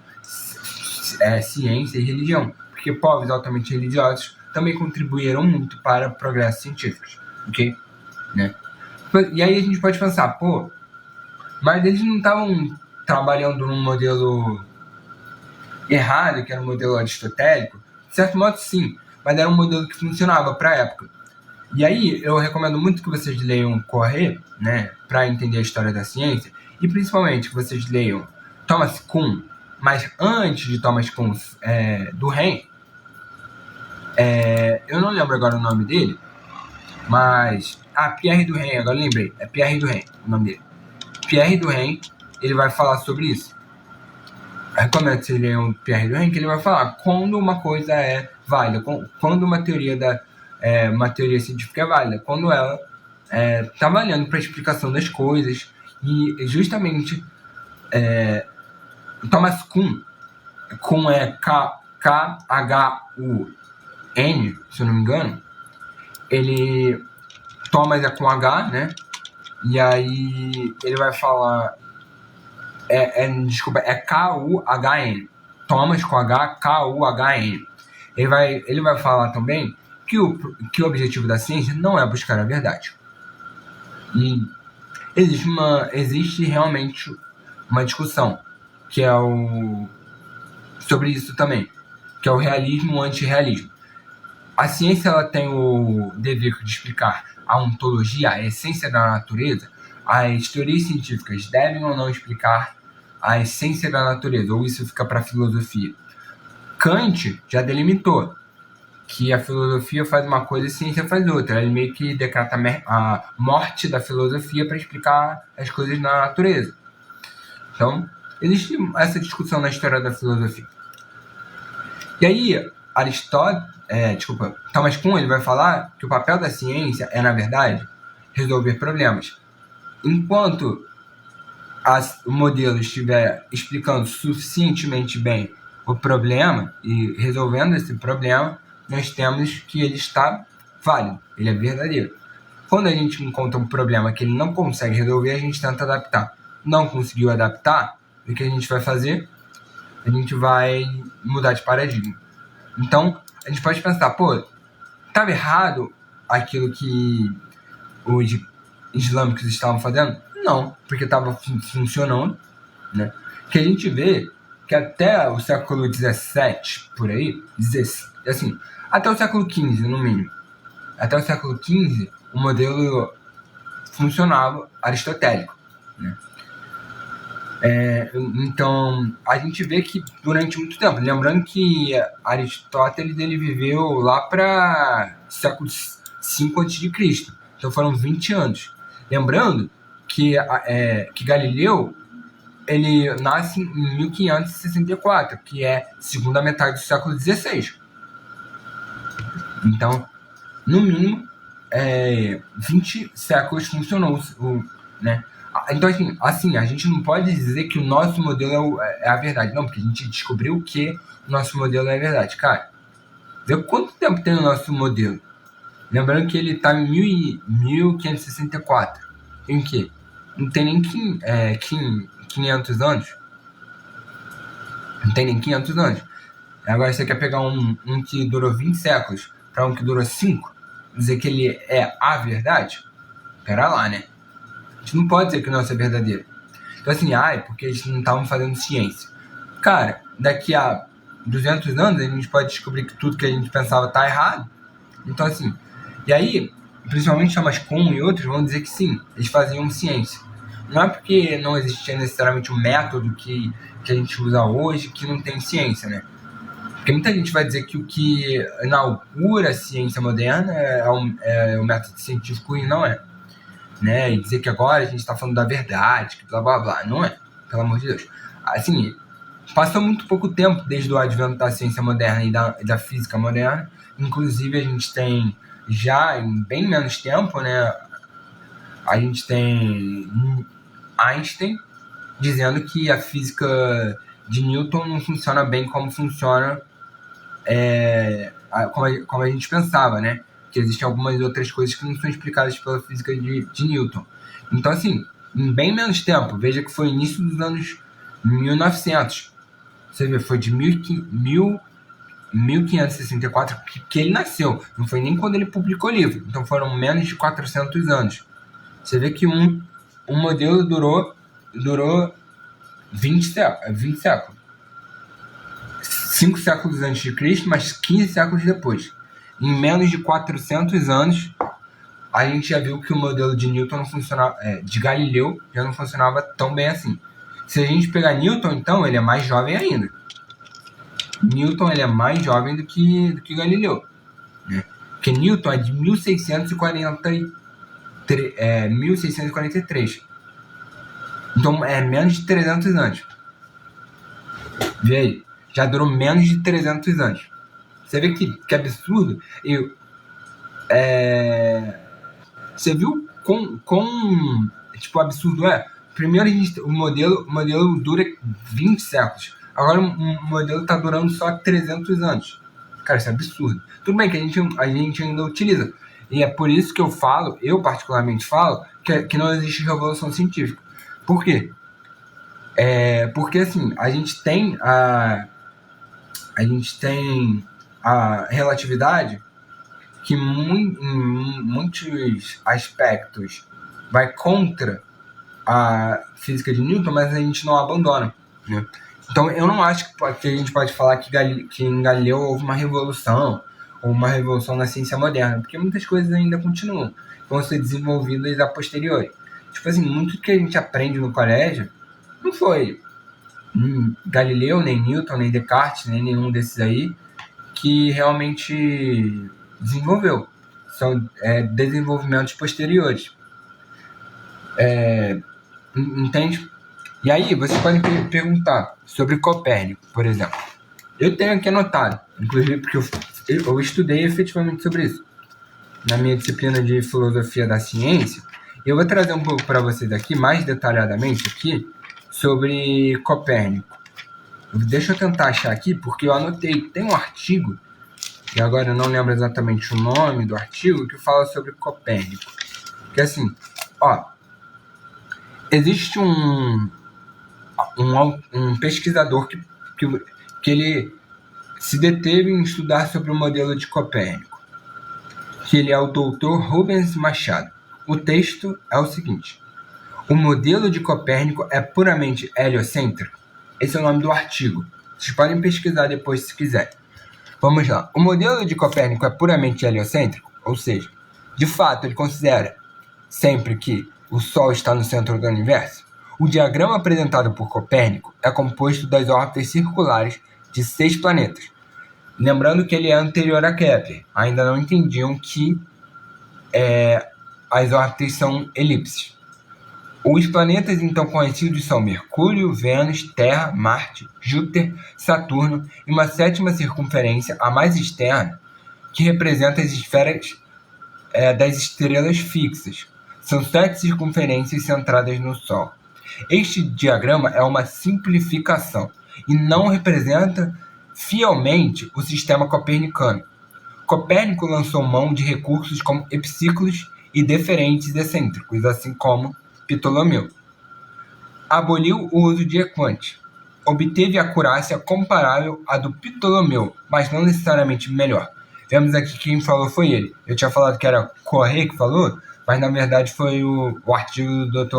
ciência e religião, porque povos altamente religiosos também contribuíram muito para progressos científicos, ok? Né? E aí a gente pode pensar, pô, mas eles não estavam trabalhando num modelo errado, que era um modelo aristotélico? De certo modo, sim, mas era um modelo que funcionava para a época. E aí eu recomendo muito que vocês leiam Corrêa, né, para entender a história da ciência, e principalmente que vocês leiam Thomas Kuhn, mas antes de Thomas Kuhn, Durkheim, eu não lembro agora o nome dele, mas... Pierre Durkheim, agora lembrei, é Pierre Durkheim o nome dele. Pierre Durkheim, ele vai falar sobre isso. Eu recomendo que vocês leiam Pierre Durkheim, que ele vai falar quando uma coisa é válida, quando uma teoria científica é válida, quando ela está valendo para a explicação das coisas. E justamente Thomas Kuhn é K-H-U-N, se eu não me engano, ele... Thomas é com H, né? E aí ele vai falar... Desculpa, é K-U-H-N. Thomas com H, K-U-H-N. Ele vai falar também que o objetivo da ciência não é buscar a verdade. E existe realmente uma discussão que é sobre isso também, que é o realismo ou antirrealismo. A ciência ela tem o dever de explicar a ontologia, a essência da natureza. As teorias científicas devem ou não explicar a essência da natureza, ou isso fica para a filosofia. Kant já delimitou que a filosofia faz uma coisa e a ciência faz outra. Ele meio que decreta a morte da filosofia para explicar as coisas na natureza. Então, existe essa discussão na história da filosofia. E aí, Thomas Kuhn, ele vai falar que o papel da ciência é, na verdade, resolver problemas. Enquanto o modelo estiver explicando suficientemente bem o problema e resolvendo esse problema, nós temos que ele está válido, ele é verdadeiro. Quando a gente encontra um problema que ele não consegue resolver, a gente tenta adaptar. Não conseguiu adaptar, o que a gente vai fazer? A gente vai mudar de paradigma. Então, a gente pode pensar, pô, estava errado aquilo que os islâmicos estavam fazendo? Não, porque estava funcionando, né? Que a gente vê que até o século XVII, por aí, assim, até o século XV, no mínimo, até o século XV, o modelo funcionava aristotélico, né? Então, a gente vê que durante muito tempo, lembrando que Aristóteles ele viveu lá para século V a.C., então foram 20 anos. Lembrando que Galileu ele nasce em 1564, que é segunda metade do século XVI. Então, no mínimo, 20 séculos funcionou, né? Então, assim, a gente não pode dizer que o nosso modelo é a verdade. Não, porque a gente descobriu que o nosso modelo é a verdade. Cara, vê quanto tempo tem o nosso modelo. Lembrando que ele está em 1564. Tem o quê? Não tem nem 500 anos. Não tem nem 500 anos. Agora você quer pegar um que durou 20 séculos para um que durou 5? Dizer que ele é a verdade? Pera lá, né? A gente não pode dizer que o nosso é verdadeiro. Então assim, porque eles não estavam fazendo ciência. Cara, daqui a 200 anos a gente pode descobrir que tudo que a gente pensava tá errado. Então assim, e aí, principalmente Thomas Kuhn e outros vão dizer que sim, eles faziam ciência. Não é porque não existia necessariamente um método que a gente usa hoje que não tem ciência, né? Porque muita gente vai dizer que o que inaugura a ciência moderna é o método científico e não é. Né? E dizer que agora a gente está falando da verdade, que blá blá blá. Não é, pelo amor de Deus. Assim, passou muito pouco tempo desde o advento da ciência moderna e da física moderna. Inclusive, a gente tem já em bem menos tempo, né? A gente tem Einstein dizendo que a física de Newton não funciona bem como funciona como a gente pensava, né? Que existem algumas outras coisas que não são explicadas pela física de Newton. Então, assim, em bem menos tempo, veja que foi início dos anos 1900. Você vê, foi de 1564 que ele nasceu. Não foi nem quando ele publicou o livro. Então foram menos de 400 anos. Você vê que um modelo durou 20 séculos. 5 séculos antes de Cristo, mas 15 séculos depois. Em menos de 400 anos, a gente já viu que o modelo de Newton não funcionava, de Galileu já não funcionava tão bem assim. Se a gente pegar Newton, então, ele é mais jovem ainda. Newton ele é mais jovem do que Galileu, né? Porque Newton é de 1643. Então é menos de 300 anos. Vê aí, já durou menos de 300 anos. Você vê que absurdo. Você viu quão tipo, absurdo é? Primeiro o modelo dura 20 séculos. Agora o modelo está durando só 300 anos. Cara, isso é absurdo. Tudo bem que a gente ainda utiliza. E é por isso que eu particularmente falo, que não existe revolução científica. Por quê? Porque assim, a gente tem a relatividade que em muitos aspectos vai contra a física de Newton, mas a gente não abandona, né? Então eu não acho que a gente pode falar que em Galileu houve uma revolução, ou uma revolução na ciência moderna, porque muitas coisas ainda continuam, vão ser desenvolvidas a posteriori. Tipo assim, muito que a gente aprende no colégio não foi Galileu, nem Newton, nem Descartes, nem nenhum desses aí que realmente desenvolveu. São desenvolvimentos posteriores. Entende? E aí, você pode perguntar sobre Copérnico, por exemplo. Eu tenho aqui anotado, inclusive porque eu estudei efetivamente sobre isso na minha disciplina de filosofia da ciência. Eu vou trazer um pouco para vocês aqui, mais detalhadamente aqui, sobre Copérnico. Deixa eu tentar achar aqui, porque eu anotei. Tem um artigo, e agora eu não lembro exatamente o nome do artigo, que fala sobre Copérnico. Que assim, existe um pesquisador que ele se deteve em estudar sobre o modelo de Copérnico, que ele é o Dr. Rubens Machado. O texto é o seguinte: o modelo de Copérnico é puramente heliocêntrico? Esse é o nome do artigo. Vocês podem pesquisar depois se quiserem. Vamos lá. O modelo de Copérnico é puramente heliocêntrico? Ou seja, de fato, ele considera sempre que o Sol está no centro do universo? O diagrama apresentado por Copérnico é composto das órbitas circulares de 6 planetas. Lembrando que ele é anterior a Kepler. Ainda não entendiam que as órbitas são elipses. Os planetas então conhecidos são Mercúrio, Vênus, Terra, Marte, Júpiter, Saturno e uma 7ª circunferência, a mais externa, que representa as esferas das estrelas fixas. São 7 circunferências centradas no Sol. Este diagrama é uma simplificação e não representa fielmente o sistema copernicano. Copérnico lançou mão de recursos como epiciclos e deferentes excêntricos, assim como Ptolomeu. Aboliu o uso de equante. Obteve acurácia comparável à do Ptolomeu, mas não necessariamente melhor. Vemos aqui que quem falou foi ele. Eu tinha falado que era Corrêa que falou, mas na verdade foi o artigo do Dr.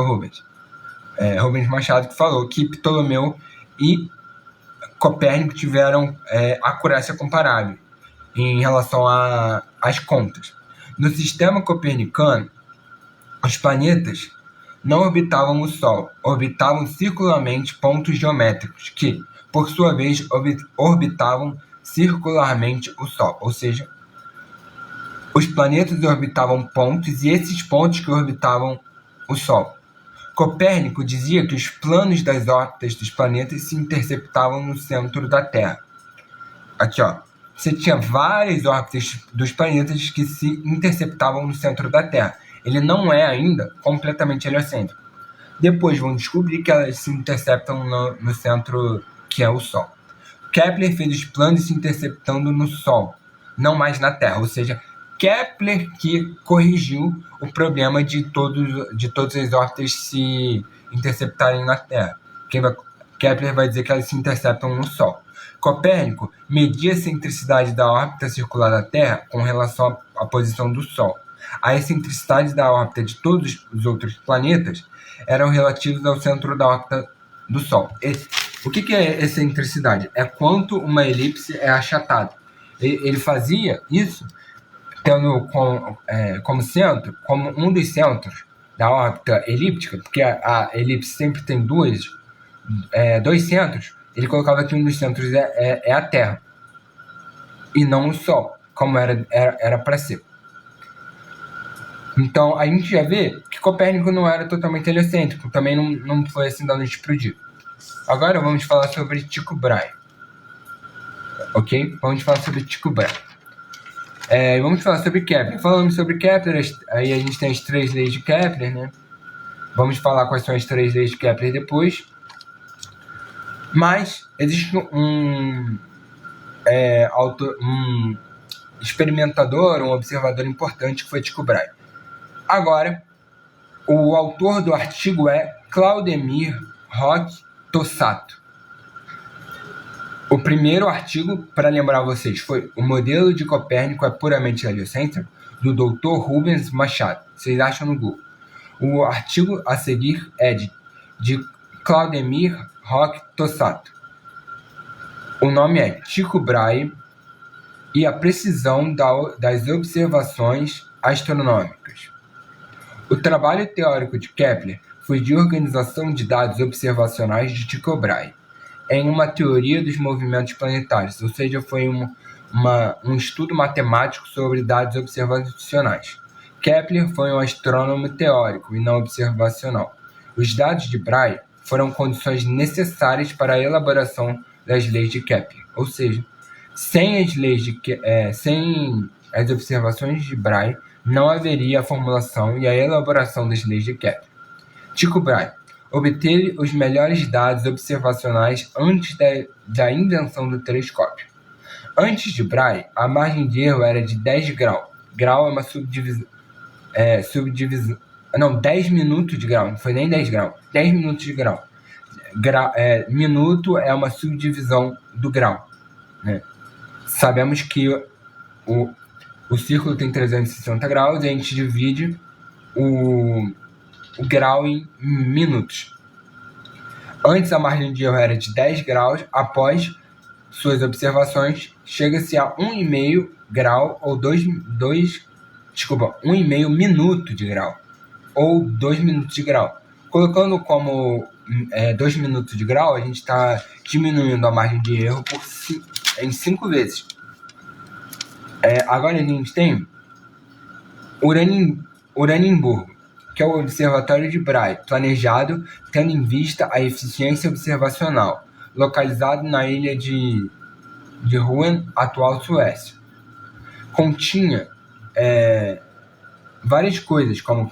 Rubens Machado, que falou que Ptolomeu e Copérnico tiveram acurácia comparável em relação às contas. No sistema copernicano, os planetas não orbitavam o Sol, orbitavam circularmente pontos geométricos que, por sua vez, orbitavam circularmente o Sol. Ou seja, os planetas orbitavam pontos e esses pontos que orbitavam o Sol. Copérnico dizia que os planos das órbitas dos planetas se interceptavam no centro da Terra. Aqui, você tinha várias órbitas dos planetas que se interceptavam no centro da Terra. Ele não é ainda completamente heliocêntrico. Depois vão descobrir que elas se interceptam no centro, que é o Sol. Kepler fez os planos se interceptando no Sol, não mais na Terra. Ou seja, Kepler que corrigiu o problema de todas as órbitas se interceptarem na Terra. Kepler vai dizer que elas se interceptam no Sol. Copérnico media a excentricidade da órbita circular da Terra com relação à posição do Sol. A excentricidade da órbita de todos os outros planetas eram relativos ao centro da órbita do Sol. O que é excentricidade? É quanto uma elipse é achatada. Ele fazia isso tendo como centro, como um dos centros da órbita elíptica, porque a elipse sempre tem dois centros, ele colocava que um dos centros é a Terra, e não o Sol, como era para ser. Então, a gente já vê que Copérnico não era totalmente heliocêntrico, também não foi assim da noite para o dia. Agora vamos falar sobre Tycho Brahe. Ok? Vamos falar sobre Tycho Brahe. Vamos falar sobre Kepler. Falando sobre Kepler, aí a gente tem as 3 leis de Kepler, né? Vamos falar quais são as 3 leis de Kepler depois. Mas existe um experimentador, um observador importante que foi Tycho Brahe. Agora, o autor do artigo é Claudemir Roch Tossato. O primeiro artigo, para lembrar vocês, foi O Modelo de Copérnico é Puramente Heliocêntrico, do Dr. Rubens Machado. Vocês acham no Google. O artigo a seguir é de Claudemir Roch Tossato. O nome é Tycho Brahe e a precisão das observações astronômicas. O trabalho teórico de Kepler foi de organização de dados observacionais de Tycho Brahe em uma teoria dos movimentos planetários, ou seja, foi um estudo matemático sobre dados observacionais. Kepler foi um astrônomo teórico e não observacional. Os dados de Brahe foram condições necessárias para a elaboração das leis de Kepler, ou seja, sem as observações de Brahe, não haveria a formulação e a elaboração das leis de Kepler. Tycho Brahe obteve os melhores dados observacionais antes da invenção do telescópio. Antes de Brahe, a margem de erro era de 10 graus. Grau é uma subdivisão. 10 minutos de grau, não foi nem 10 graus. 10 minutos de grau. Minuto é uma subdivisão do grau, né? Sabemos que o círculo tem 360 graus e a gente divide o grau em minutos. Antes a margem de erro era de 10 graus, após suas observações chega-se a 1,5 grau ou 1,5 minuto de grau ou 2 minutos de grau. Colocando como 2 minutos de grau, a gente está diminuindo a margem de erro em 5 vezes. Agora a gente tem Uranienburg, que é o Observatório de Brahe, planejado tendo em vista a eficiência observacional, localizado na ilha de Rügen, atual Suécia. Continha várias coisas, como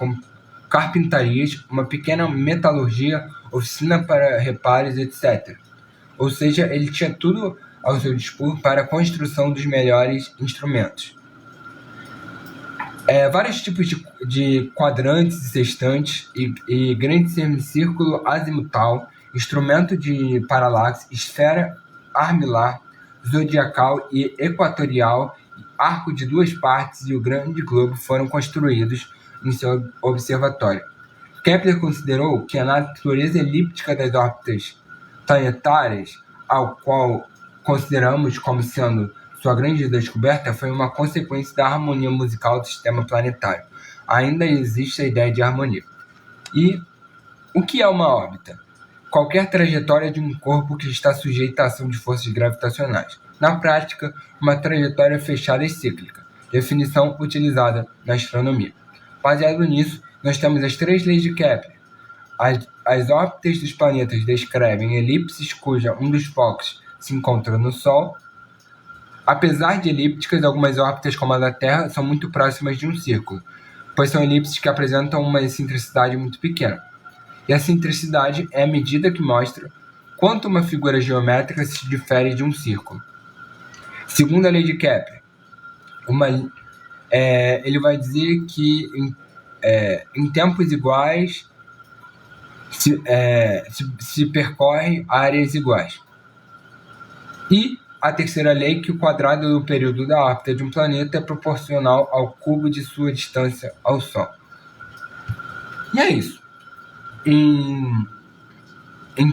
carpintarias, uma pequena metalurgia, oficina para reparos, etc. Ou seja, ele tinha tudo ao seu dispor para a construção dos melhores instrumentos. Vários tipos de quadrantes e sextantes e grande semicírculo azimutal, instrumento de paralaxe, esfera armilar, zodiacal e equatorial, arco de 2 partes e o grande globo foram construídos em seu observatório. Kepler considerou que a natureza elíptica das órbitas planetárias, ao qual consideramos como sendo sua grande descoberta, foi uma consequência da harmonia musical do sistema planetário. Ainda existe a ideia de harmonia. E o que é uma órbita? Qualquer trajetória de um corpo que está sujeito à ação de forças gravitacionais. Na prática, uma trajetória fechada e cíclica, definição utilizada na astronomia. Baseado nisso, nós temos as 3 leis de Kepler. As órbitas dos planetas descrevem elipses cuja um dos focos se encontra no Sol. Apesar de elípticas, algumas órbitas, como a da Terra, são muito próximas de um círculo, pois são elipses que apresentam uma excentricidade muito pequena. E a excentricidade é a medida que mostra Quanto uma figura geométrica se difere de um círculo? Segundo a lei de Kepler, ele vai dizer que em tempos iguais se percorrem áreas iguais. E a terceira lei, que o quadrado do período da órbita de um planeta é proporcional ao cubo de sua distância ao Sol. E é isso. Em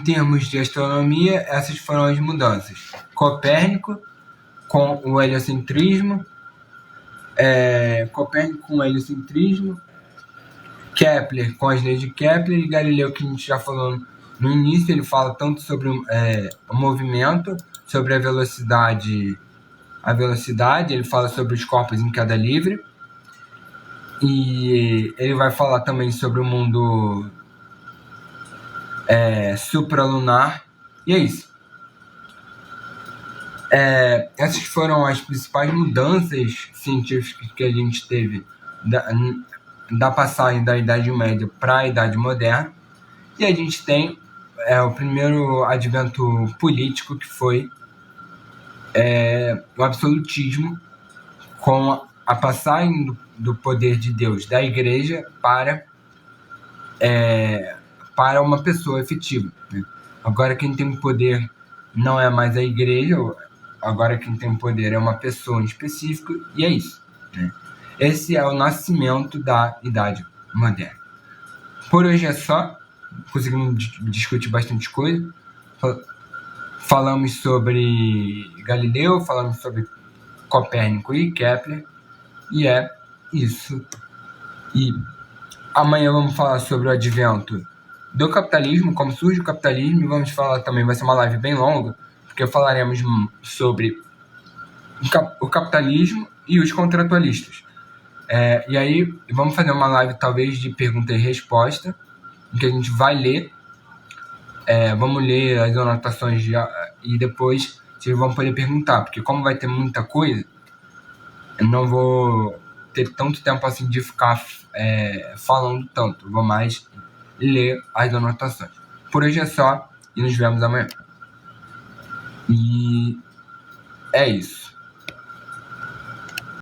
termos de astronomia, essas foram as mudanças. Copérnico com o heliocentrismo, Kepler com as leis de Kepler, e Galileu, que a gente já falou no início, ele fala tanto sobre o movimento, sobre a velocidade, ele fala sobre os corpos em queda livre, e ele vai falar também sobre o mundo supralunar, e é isso. Essas foram as principais mudanças científicas que a gente teve da passagem da Idade Média para a Idade Moderna, e a gente tem o primeiro advento político, que foi o absolutismo, com a passagem do poder de Deus da Igreja para uma pessoa efetiva, né? Agora quem tem o poder não é mais a Igreja, agora quem tem o poder é uma pessoa em específico, e é isso, né? Esse é o nascimento da Idade Moderna. Por hoje é só. Conseguimos discutir bastante coisa. Falamos sobre Galileu, falamos sobre Copérnico e Kepler, e é isso. E amanhã vamos falar sobre o advento do capitalismo, como surge o capitalismo, e vamos falar também, vai ser uma live bem longa, porque falaremos sobre o capitalismo e os contratualistas. E aí vamos fazer uma live talvez de pergunta e resposta, em que a gente vai ler, vamos ler as anotações e depois vocês vão poder perguntar, porque como vai ter muita coisa, eu não vou ter tanto tempo assim de ficar falando tanto, eu vou mais ler as anotações. Por hoje é só, e nos vemos amanhã. E é isso.